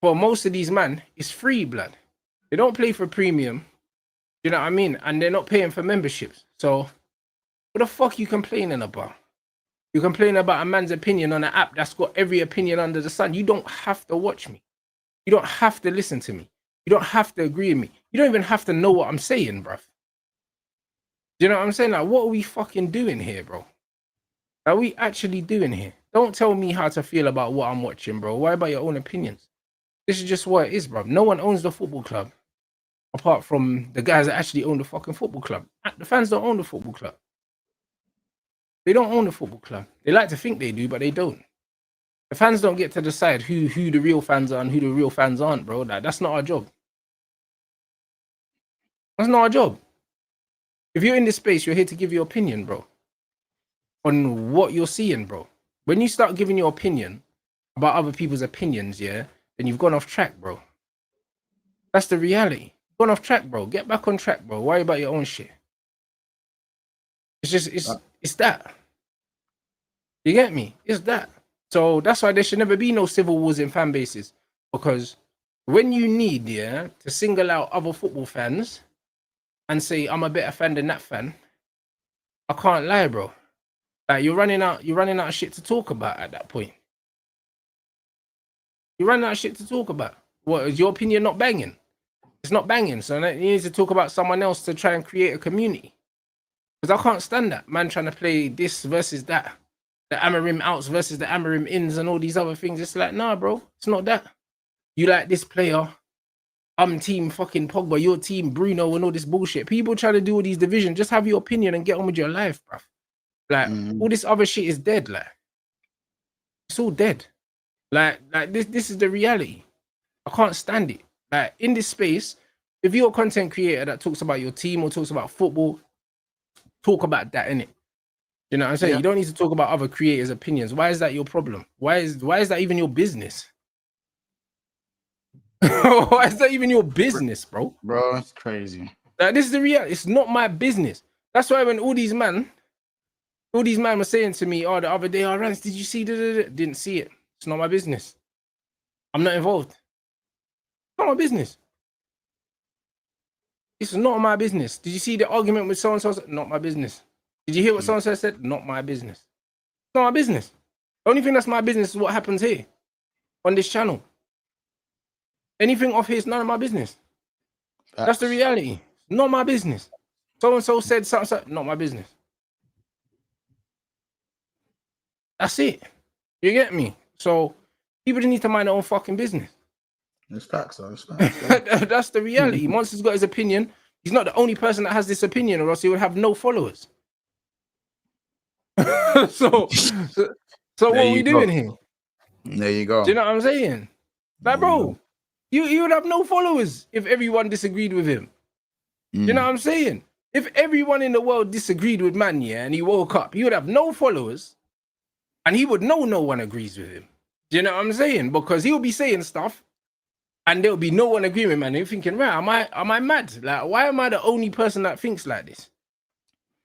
for most of these man, is free, blood. They don't play for premium. You know what I mean? And they're not paying for memberships. So what the fuck you complaining about? You complain about a man's opinion on an app that's got every opinion under the sun. You don't have to watch me. You don't have to listen to me. You don't have to agree with me. You don't even have to know what I'm saying, bruv. Do you know what I'm saying? Like, what are we fucking doing here, bro? Are we actually doing here? Don't tell me how to feel about what I'm watching, bro. Why about your own opinions? This is just what it is, bro. No one owns the football club apart from the guys that actually own the fucking football club. The fans don't own the football club. They don't own the football club. They like to think they do, but they don't. The fans don't get to decide who the real fans are and who the real fans aren't, bro. That's not our job. That's not our job. If you're in this space, you're here to give your opinion, bro, on what you're seeing, bro. When you start giving your opinion about other people's opinions, yeah, then you've gone off track, bro. That's the reality. Gone off track, bro. Get back on track, bro. Worry about your own shit. It's that. You get me? It's that. So that's why there should never be no civil wars in fan bases. Because when you need, yeah, to single out other football fans and say, I'm a better fan than that fan, I can't lie, bro. Like you're running out of shit to talk about at that point. You're running out of shit to talk about. What is your opinion not banging? It's not banging, so you need to talk about someone else to try and create a community. Because I can't stand that man trying to play this versus that, the Amarim outs versus the Amarim ins and all these other things. It's like, nah, bro, it's not that. You like this player, I'm team fucking Pogba, your team Bruno, and all this bullshit. People trying to do all these divisions. Just have your opinion and get on with your life, bro. Like all this other shit is dead. Like it's all dead. Like this is the reality. I can't stand it. Like in this space, if you're a content creator that talks about your team or talks about football, talk about that, innit? You know what I'm saying? Yeah. You don't need to talk about other creators' opinions. Why is that your problem? Why is that even your business? Why is that even your business, bro? Bro, it's crazy. Like, this is the reality. It's not my business. That's why when all these man were saying to me, oh, the other day, oh, Rants, did you see? Didn't see it. It's not my business. I'm not involved. It's not my business. It's not my business. Did you see the argument with so-and-so? Not my business. Did you hear what so-and-so said? Not my business. It's not my business. The only thing that's my business is what happens here on this channel. Anything off here is none of my business. That's the reality. Not my business. So-and-so said something, not my business. That's it. You get me? So people just need to mind their own fucking business. It's facts, though. It's facts. That's the reality. Monster's got his opinion. He's not the only person that has this opinion, or else he would have no followers. so what are we doing here? There you go. Do you know what I'm saying? Like, bro, you would have no followers if everyone disagreed with him. Do you know what I'm saying? If everyone in the world disagreed with man, yeah, and he woke up, he would have no followers, and he would know no one agrees with him. Do you know what I'm saying? Because he'll be saying stuff, and there'll be no one agreeing with man. You're thinking, right, am I mad? Like, why am I the only person that thinks like this?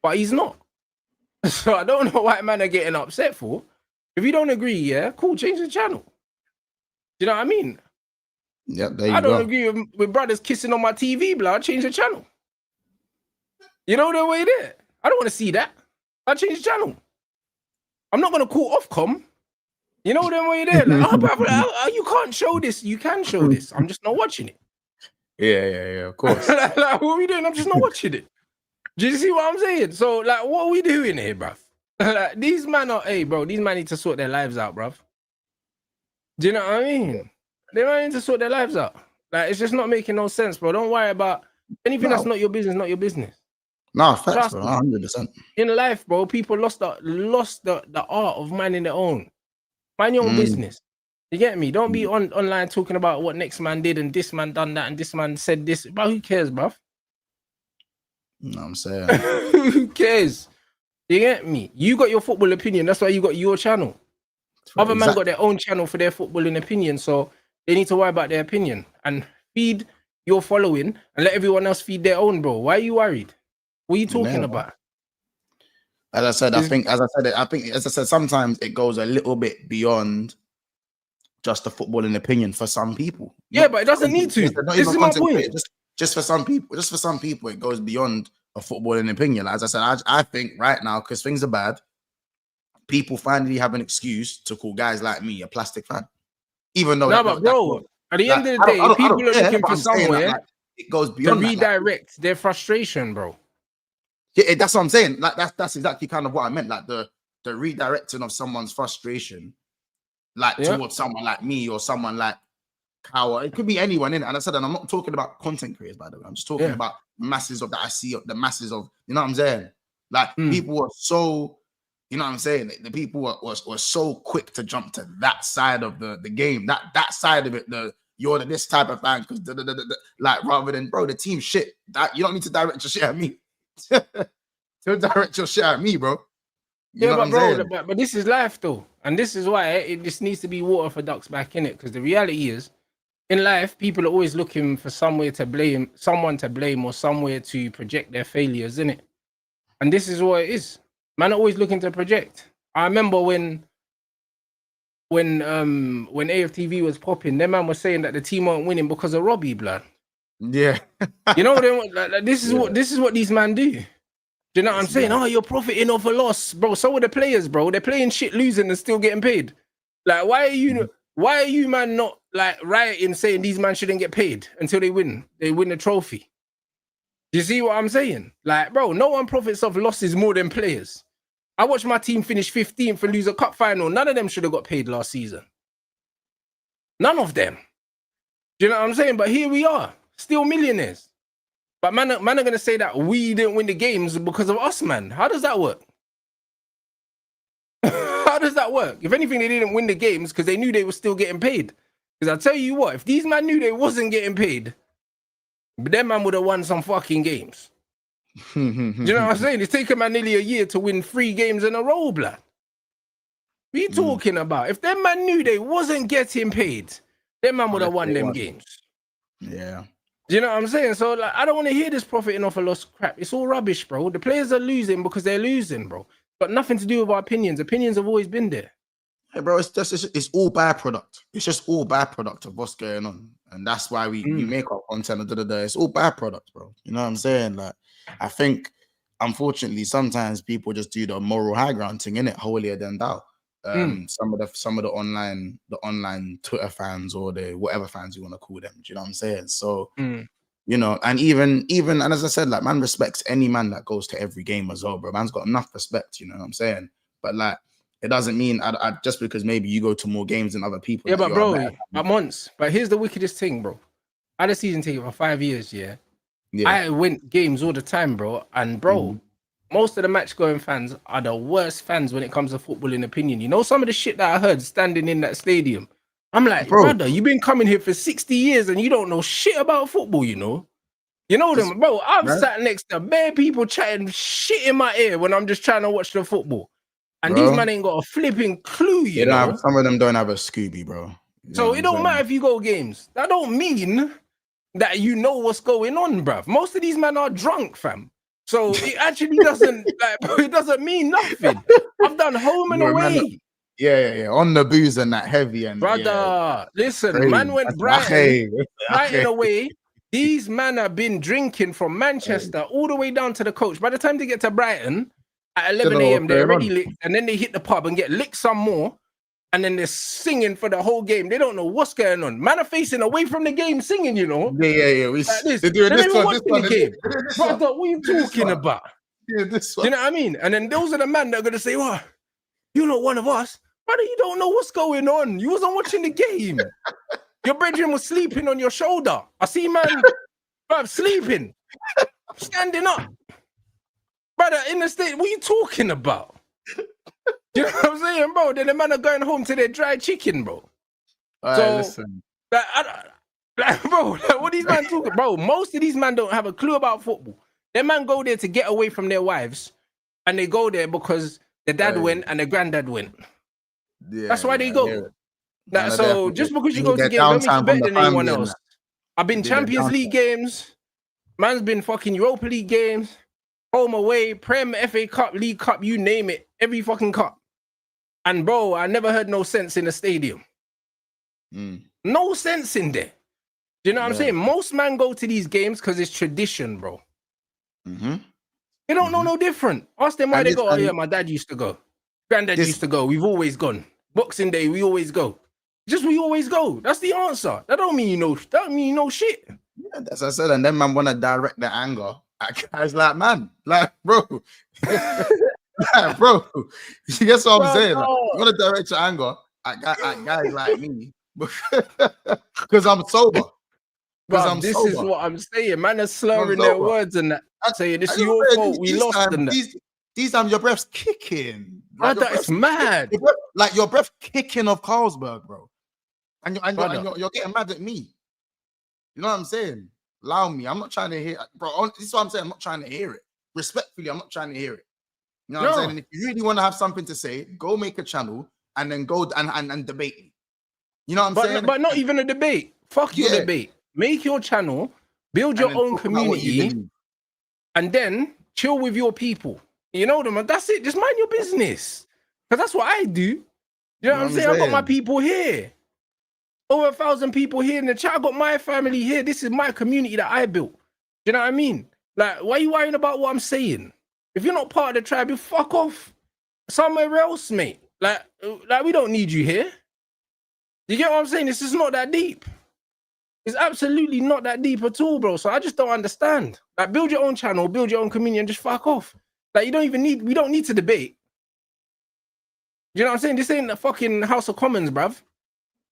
But he's not. So I don't know why man are getting upset for. If you don't agree, yeah, cool, change the channel. Do you know what I mean? Yep, there you I go. don't agree with brothers kissing on my TV, blood. Change the channel. You know the way there. I don't want to see that. I'll change the channel. I'm not gonna call Ofcom. You know the way there. Like, oh, brother, you can't show this. You can show this. I'm just not watching it. Yeah, of course. like, what are we doing? I'm just not watching it. Do you see what I'm saying? So, like, what are we doing here, bruv? Like, these man are, hey, bro, these man need to sort their lives out, bruv. Do you know what I mean? They might need to sort their lives out. Like, it's just not making no sense, bro. Don't worry about anything that's not your business, not your business. No, facts, bro. 100%. In life, bro, people lost the art of minding their own. Mind your own business. You get me? Don't be online talking about what next man did and this man done that and this man said this. But who cares, bruv? You know what I'm saying? Who cares? You get me? You got your football opinion. That's why you got your channel. Other men got their own channel for their footballing opinion. So they need to worry about their opinion and feed your following and let everyone else feed their own, bro. Why are you worried? What are you talking about? As I said, I think sometimes it goes a little bit beyond just the footballing opinion for some people. Yeah, but it doesn't need to. This is my point. Just for some people, it goes beyond a footballing opinion. As I said, I think right now, because things are bad, people finally have an excuse to call guys like me a plastic fan. Even though, but bro, at the end of the day, people are looking for somewhere it goes beyond to redirect their frustration, bro. Yeah, that's what I'm saying. Like that's exactly kind of what I meant. Like the redirecting of someone's frustration, like towards someone like me or someone like Cower. It could be anyone in it. And I said, and I'm not talking about content creators, by the way. I'm just talking about masses of that I see, the masses of, you know what I'm saying? Like people were so, you know what I'm saying? The people were so quick to jump to that side of the game, that side of it. You're this type of fan because like rather than bro, the team shit. That you don't need to direct your shit at me. Don't direct your shit at me, bro. You know but bro, but this is life though, and this is why it just needs to be water for ducks back in it. Because the reality is, in life, people are always looking for someone to blame, or somewhere to project their failures, innit? And this is what it is. Man, are always looking to project. I remember when AFTV was popping, their man was saying that the team weren't winning because of Robbie, blood. Yeah, you know like this is what these men do. Do you know what I'm saying? Oh, you're profiting off a loss, bro. So are the players, bro. They're playing shit, losing, and still getting paid. Like, why are you man not like rioting saying these men shouldn't get paid until they win the trophy? Do you see what I'm saying? Like, bro, no one profits off losses more than players. I watched my team finish 15th and lose a cup final. None of them should have got paid last season. None of them. Do you know what I'm saying? But here we are, still millionaires. But man are going to say that we didn't win the games because of us, man. How does that work? How does that work? If anything, they didn't win the games because they knew they were still getting paid. Because I tell you what, if these men knew they wasn't getting paid, them man would have won some fucking games. Do you know what I'm saying? It's taken man nearly a year to win 3 games in a row, blood. What are you talking about? If them man knew they wasn't getting paid, them man would have won them games. Yeah. Do you know what I'm saying? So like, I don't want to hear this profiting off a loss crap. It's all rubbish, bro. The players are losing because they're losing, bro. Got nothing to do with our opinions. Opinions have always been there. Hey, bro, it's all byproduct. It's just all byproduct of what's going on, and that's why we make our content. It's all byproduct, bro. You know what I'm saying? Like, I think, unfortunately, sometimes people just do the moral high ground thing, innit? Holier than thou. Some of the online Twitter fans or the whatever fans you want to call them. Do you know what I'm saying? So, you know, and even and as I said, like, man respects any man that goes to every game as well, bro. Man's got enough respect. You know what I'm saying? But like, it doesn't mean I just because maybe you go to more games than other people. Yeah, but bro, at MONTS. But here's the wickedest thing, bro. I had a season ticket for 5 years, yeah. I went games all the time, bro. And bro, most of the match going fans are the worst fans when it comes to football, in opinion. You know, some of the shit that I heard standing in that stadium. I'm like, brother, you've been coming here for 60 years and you don't know shit about football, you know? You know them, bro. I've sat next to bare people chatting shit in my ear when I'm just trying to watch the football. And these men ain't got a flipping clue, you know? Some of them don't have a Scooby, bro. So it don't matter if you go games. That don't mean that you know what's going on, bruv. Most of these men are drunk, fam. So it actually doesn't, like, bro, it doesn't mean nothing. I've done home and away. Yeah. On the booze and that heavy. And brother, listen, crazy. Man went Brighton away. These men have been drinking from Manchester all the way down to the coach. By the time they get to Brighton, at 11 a.m., they're already licked, and then they hit the pub and get licked some more, and then they're singing for the whole game. They don't know what's going on. Man are facing away from the game singing, you know? Yeah. Like this. They're doing this one. Brother, what are you talking about? Yeah, this one. Do you know what I mean? And then those are the men that are going to say, well, you're not one of us. Brother, you don't know what's going on. You wasn't watching the game. Your brethren was sleeping on your shoulder. I see man sleeping, standing up. Brother, in the state, what are you talking about? You know what I'm saying, bro? Then the man are going home to their dry chicken, bro. Listen. Bro, what these men talking, bro? Most of these men don't have a clue about football. Their man go there to get away from their wives, and they go there because their dad went and their granddad went. Yeah, that's why they go. So just because you go to games, don't make you better than anyone else. I've been Champions League games. Man's been fucking Europa League games. Home, away, Prem, FA Cup, League Cup, you name it. Every fucking cup. And bro, I never heard no sense in the stadium. No sense in there. Do you know what I'm saying? Most men go to these games because it's tradition, bro. They don't know no different. Ask them why they go. Oh yeah, my dad used to go. Granddad used to go. We've always gone. Boxing Day, we always go. Just we always go. That's the answer. That don't mean you know. That don't mean you know shit. Yeah, that's what I said. And then man want to direct the anger at guys like, man, like, bro, bro. You guess what I'm saying? Like, you want to direct your anger at guys like me because I'm sober. But this is what I'm saying. Man are slurring their words and that. Saying this is your fault. We lost them. These times your breath's kicking. Like, that's mad. Like your breath kicking off Carlsberg, bro. And you're getting mad at me. You know what I'm saying? Allow me. I'm not trying to hear, bro. This is what I'm saying. I'm not trying to hear it. Respectfully, I'm not trying to hear it. You know what I'm saying? And if you really want to have something to say, go make a channel and then go and debate me. You know what I'm saying? But not even a debate. Fuck your debate. Make your channel, build your own community, and then chill with your people. You know them, and that's it. Just mind your business. Because that's what I do. You know what I'm saying? I got my people here. Over 1,000 people here in the chat. I got my family here. This is my community that I built. You know what I mean? Like, why are you worrying about what I'm saying? If you're not part of the tribe, you fuck off somewhere else, mate. Like we don't need you here. You get what I'm saying? This is not that deep. It's absolutely not that deep at all, bro. So I just don't understand. Like, build your own channel, build your own community, and just fuck off. Like, we don't need to debate. You know what I'm saying? This ain't the fucking House of Commons, bruv.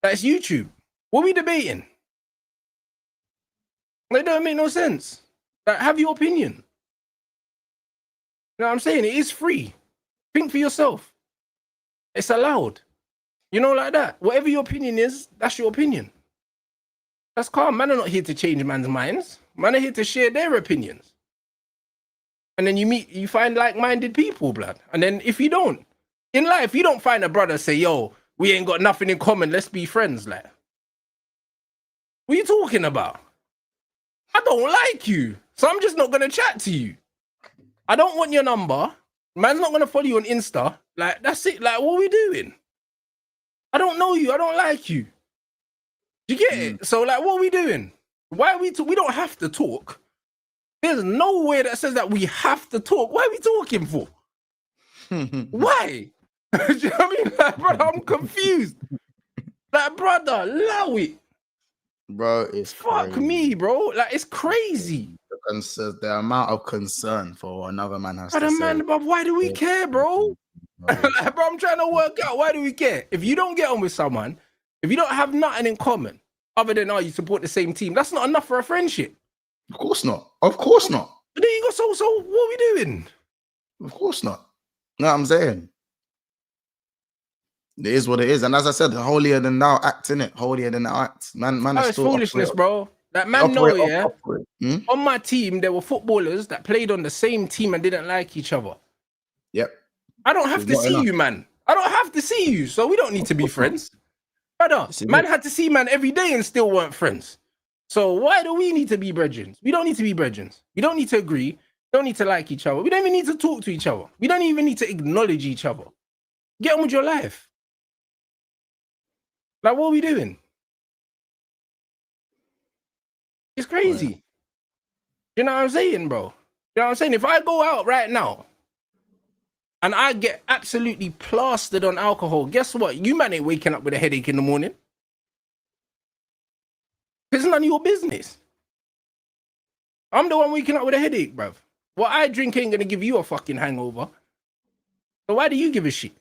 Like, it's YouTube. What are we debating? Like, it don't make no sense. Like, have your opinion. You know what I'm saying? It is free. Think for yourself. It's allowed. You know, like that. Whatever your opinion is, that's your opinion. That's calm. Man are not here to change man's minds. Man are here to share their opinions. And then you find like-minded people, blood. And then if you don't, in life, you don't find a brother say, yo, we ain't got nothing in common. Let's be friends, like. What are you talking about? I don't like you, so I'm just not gonna chat to you. I don't want your number. Man's not gonna follow you on Insta. Like, that's it. Like, what are we doing? I don't know you. I don't like you. Do you get it? So, like, what are we doing? Why are we? We don't have to talk. There's nowhere that says that we have to talk. Why are we talking for? Why? Do you know what I mean? Like, brother, I'm confused. Like, brother, allow it. Bro, it's Fuck crazy. me, bro. Like, it's crazy. The amount of concern for what another man has Brother, to say. man, but why do we care, bro? Like, bro, I'm trying to work out, why do we care? If you don't get on with someone, if you don't have nothing in common, other than, oh, you support the same team, that's not enough for a friendship. Of course not. Of course not. But then you go, so what are we doing? Of course not. No, I'm saying. It is what it is. And as I said, holier than thou act, innit? Holier than thou act. Man, Oh, is it's still foolishness, bro. Like, man, know, yeah. Hmm? On my team, there were footballers that played on the same team and didn't like each other. Yep. I don't have to It's not see enough. you, man. I don't have to see you, so we don't need to be friends. Brother, See, man had to see man every day and still weren't friends. So why do we need to be brethren? We don't need to be brethren. We don't need to agree. We don't need to like each other. We don't even need to talk to each other. We don't even need to acknowledge each other. Get on with your life. Like, what are we doing? It's crazy. You know what I'm saying, bro? You know what I'm saying? If I go out right now and I get absolutely plastered on alcohol, guess what? You man ain't waking up with a headache in the morning. It's none of your business. I'm the one waking up with a headache, bruv. What I drink ain't gonna give you a fucking hangover. So why do you give a shit?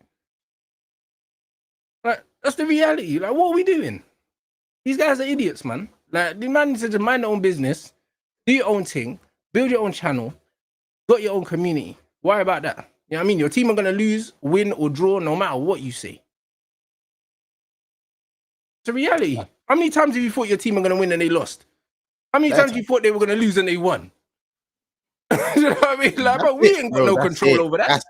Like, that's the reality. Like, what are we doing? These guys are idiots, man. Like, the man needs to just mind their own business, do your own thing, build your own channel, got your own community. Worry about that. You know what I mean? Your team are gonna lose, win, or draw no matter what you say. It's a reality. How many times have you thought your team are gonna win and they lost? How many times you thought they were gonna lose and they won? You know what I mean? Like, bro, we ain't got no control over that.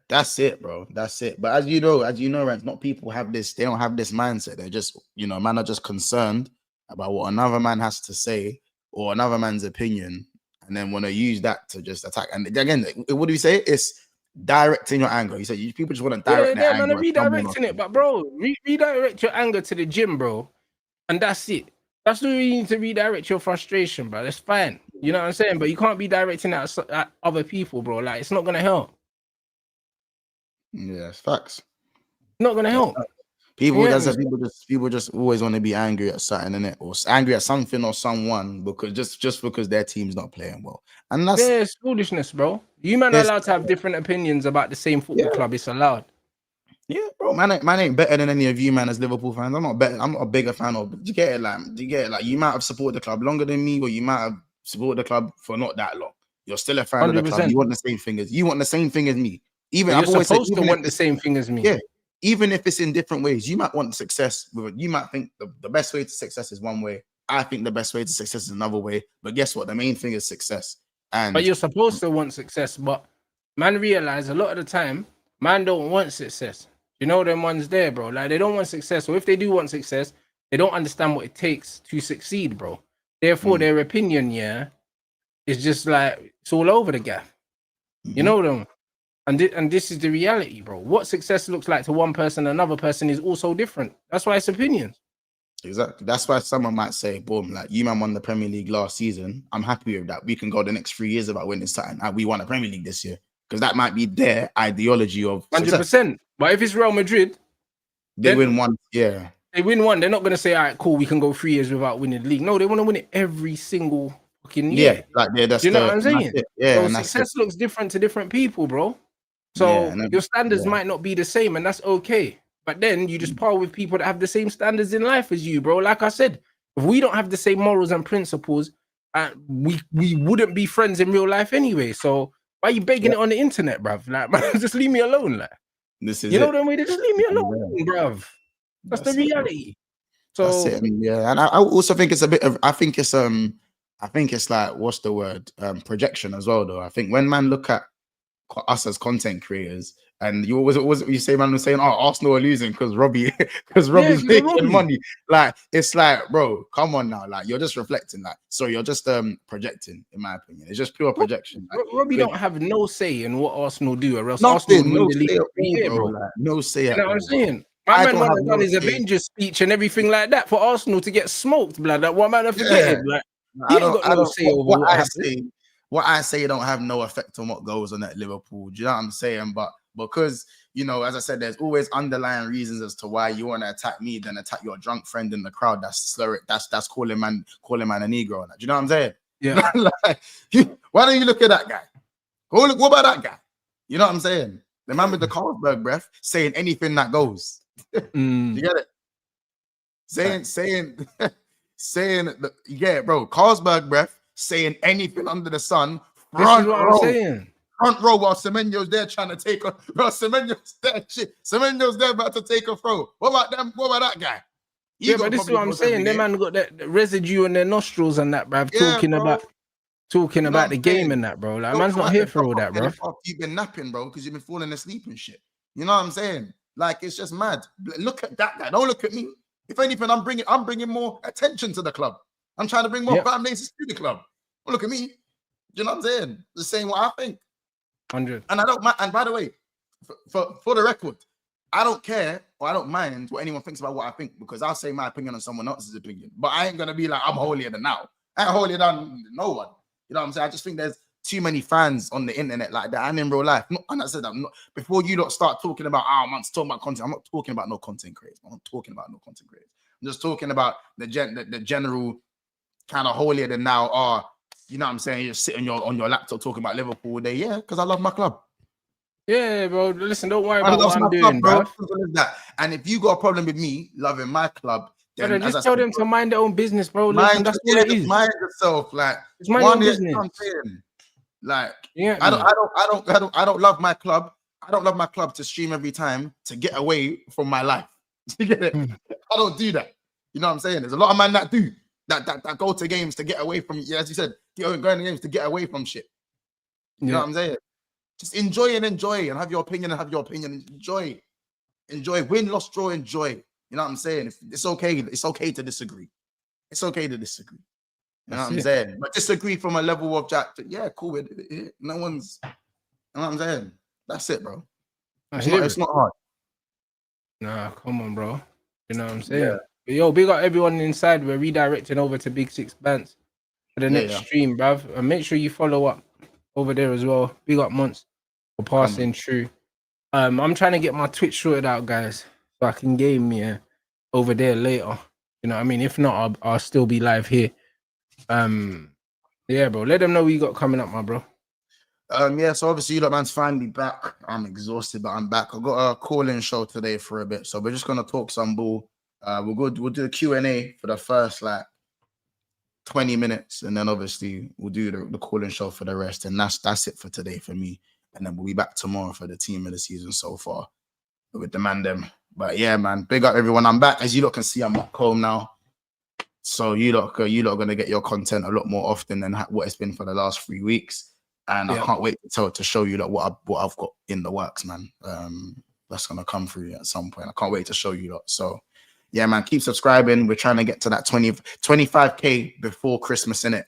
That's it, bro. That's it. But as you know, Rants, not people have this, they don't have this mindset. They're just, man are just concerned about what another man has to say or another man's opinion, and then want to use that to just attack. And again, what do you say? It's directing your anger. You said people just want to direct their anger. Man, redirecting it, but bro, redirect your anger to the gym, bro, and that's it. That's where you need to redirect your frustration, bro. That's fine. You know what I'm saying? But you can't be directing that at other people, bro. Like, it's not gonna help. Yeah, it's facts. Not gonna help. People just always want to be angry at something, innit? Or angry at something or someone because just because their team's not playing well. And that's it's foolishness, bro. You man are allowed to have different opinions about the same football club. It's allowed. Yeah, bro, man ain't better than any of you, man, as Liverpool fans. I'm not better. I'm not a bigger fan of. Do you get it? Like, you might have supported the club longer than me, or you might have supported the club for not that long. You're still a fan 100%. Of the club. You want the same thing as me. Even I've always supposed to want the same thing as me. Yeah, even if it's in different ways, you might want success. You might think the best way to success is one way. I think the best way to success is another way. But guess what? The main thing is success. But you're supposed to want success. But man, realize a lot of the time, man don't want success. You know them ones there, bro. Like, they don't want success. Or if they do want success, they don't understand what it takes to succeed, bro. Therefore, their opinion, is just like it's all over the gaff. You know them. And this is the reality, bro. What success looks like to one person, another person is also different. That's why it's opinions. Exactly. That's why someone might say, boom, like, you man won the Premier League last season. I'm happy with that. We can go the next 3 years about winning something. And we won the Premier League this year. Because that might be their ideology of 100%. But if it's Real Madrid, they win one. Yeah. They win one. They're not going to say, all right, cool, we can go 3 years without winning the league. No, they want to win it every single fucking year. Yeah. Like, that's you know what I'm saying? Yeah. So success looks different to different people, bro. So your standards might not be the same, and that's okay. But then you just par with people that have the same standards in life as you, bro. Like I said, if we don't have the same morals and principles, we wouldn't be friends in real life anyway. So why are you begging it on the internet, bruv? Like, man, just leave me alone. Like, this is know them way. They just leave me alone, bruv. That's the reality. So that's it. And I also think it's a bit of. I think it's like, what's the word? Projection as well, though. I think when man look at us as content creators, And you was you say, man was saying, oh, Arsenal are losing because Robbie's because making Robbie. money. Like, it's like, bro, come on now. Like, you're just reflecting. Like, so you're just projecting, in my opinion. It's just pure projection. Like, Robbie don't have no say in what Arsenal do, or else nothing, Arsenal would win no the league say at every all, year, bro. bro. Like, no say at You know all. what I'm saying? I My man don't would have have done no his say. Avengers speech and everything like that for Arsenal to get smoked, blood. Like, what man have forgetting? Like, he ain't got no say over what happens. What I say don't have no effect on what goes on at Liverpool. Do you know what I'm saying? But because, you know, as I said, there's always underlying reasons as to why you want to attack me, then attack your drunk friend in the crowd. That's calling man a Negro. Do you know what I'm saying? Yeah. Like, why don't you look at that guy? What about that guy? You know what I'm saying? The man with the Carlsberg breath saying anything that goes. You get it? Saying, yeah, bro. Carlsberg breath saying anything under the sun. This is what I'm saying. Front row while Semenyo's there trying to take a. Bro, Semenyo's there. Shit. Semenyo's there about to take a throw. What about them? What about that guy? Yeah, but this is what I'm saying. Them man got that residue in their nostrils and that, bruv. Talking about the game and that, bro. Like, man's not here for all that, bro. You've been napping, bro, because you've been falling asleep and shit. You know what I'm saying? Like, it's just mad. Look at that guy. Don't look at me. If anything, I'm bringing more attention to the club. I'm trying to bring more fan bases to the club. Don't look at me. You know what I'm saying? Just saying what I think. 100. And I don't mind. And by the way, for the record, I don't care or I don't mind what anyone thinks about what I think, because I'll say my opinion on someone else's opinion. But I ain't gonna be like, I'm holier than now. I ain't holier than no one. You know what I'm saying? I just think there's too many fans on the internet like that and in real life. And I said that before you lot start talking about, I'm talking about content. I'm not talking about no content creators. I'm not talking about no content creators. I'm just talking about the general kind of holier than now. You know what I'm saying? You're sitting on your laptop talking about Liverpool all day. Yeah, because I love my club. Yeah, bro. Listen, don't worry about what I'm doing, bro. Bro. And if you got a problem with me loving my club, then just tell them to mind their own business, bro. Listen, that's all it is. Mind yourself, like it's mind your own business. Like, I don't love my club. I don't love my club to stream every time to get away from my life. You get it? I don't do that. You know what I'm saying? There's a lot of men that do that go to games to get away from, as you said, going to games to get away from shit. You know what I'm saying? Just enjoy and have your opinion Enjoy. Win, loss, draw, enjoy. You know what I'm saying? It's okay to disagree. It's okay to disagree. You know what I'm saying? But disagree from a level of Jack. Yeah, cool with it. No one's. You know what I'm saying? That's it, bro. It's not hard. Nah, come on, bro. You know what I'm saying? Yeah. But yo, big up everyone inside. We're redirecting over to Big Six Bants for the next stream, bruv. And make sure you follow up over there as well. Big up MONTS for passing through. I'm trying to get my Twitch sorted out, guys, so I can game over there later. You know what I mean? If not, I'll still be live here. Yeah, bro. Let them know what you got coming up, my bro. So obviously you lot man's finally back. I'm exhausted, but I'm back. I got a call-in show today for a bit, so we're just gonna talk some ball. We'll do a Q&A for the first 20 minutes, and then obviously we'll do the call-in show for the rest, and that's it for today for me. And then we'll be back tomorrow for the team of the season so far with the man them. But yeah, man, big up everyone. I'm back. As you lot can see, I'm back home now. So you lot are going to get your content a lot more often than what it's been for the last 3 weeks. And I can't wait to show you what I've got in the works, man. That's going to come through at some point. I can't wait to show you lot. So yeah, man, keep subscribing. We're trying to get to that 25K before Christmas, innit?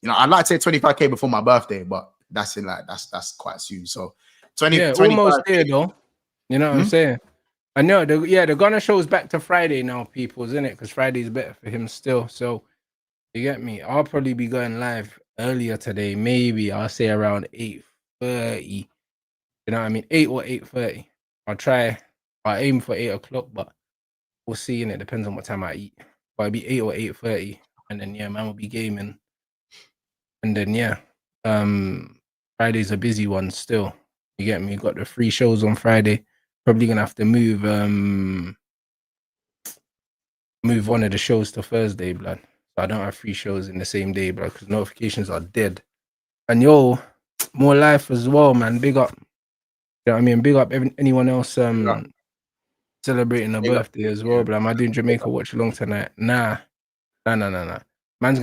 You know, I'd like to say 25K before my birthday, but that's that's quite soon. So 20, almost there though. You know what I'm saying? I know the Gunner show's back to Friday now, people, isn't it? Because Friday's better for him still. So you get me? I'll probably be going live earlier today. Maybe I'll say around 8:30. You know what I mean? 8 or 8:30. I'll aim for 8 o'clock, but we'll see, and it depends on what time I eat. But it'll be 8 or 8:30, and then man will be gaming. And then Friday's a busy one still. You get me? Got the 3 shows on Friday. Probably gonna have to move one of the shows to Thursday, blood. So I don't have 3 shows in the same day, blood, because notifications are dead. And more life as well, man. Big up. You know what I mean? Big up anyone else celebrating a birthday as well, but am I doing Jamaica watch along tonight? Nah. Man's just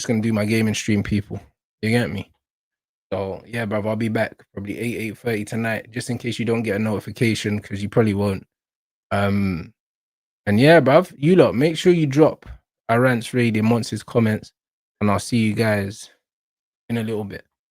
gonna do my gaming stream, people. You get me? So yeah, bruv, I'll be back probably 8:30 tonight, just in case you don't get a notification, because you probably won't. And yeah, bruv, you lot, make sure you drop a Rants raid in Monts' comments, and I'll see you guys in a little bit.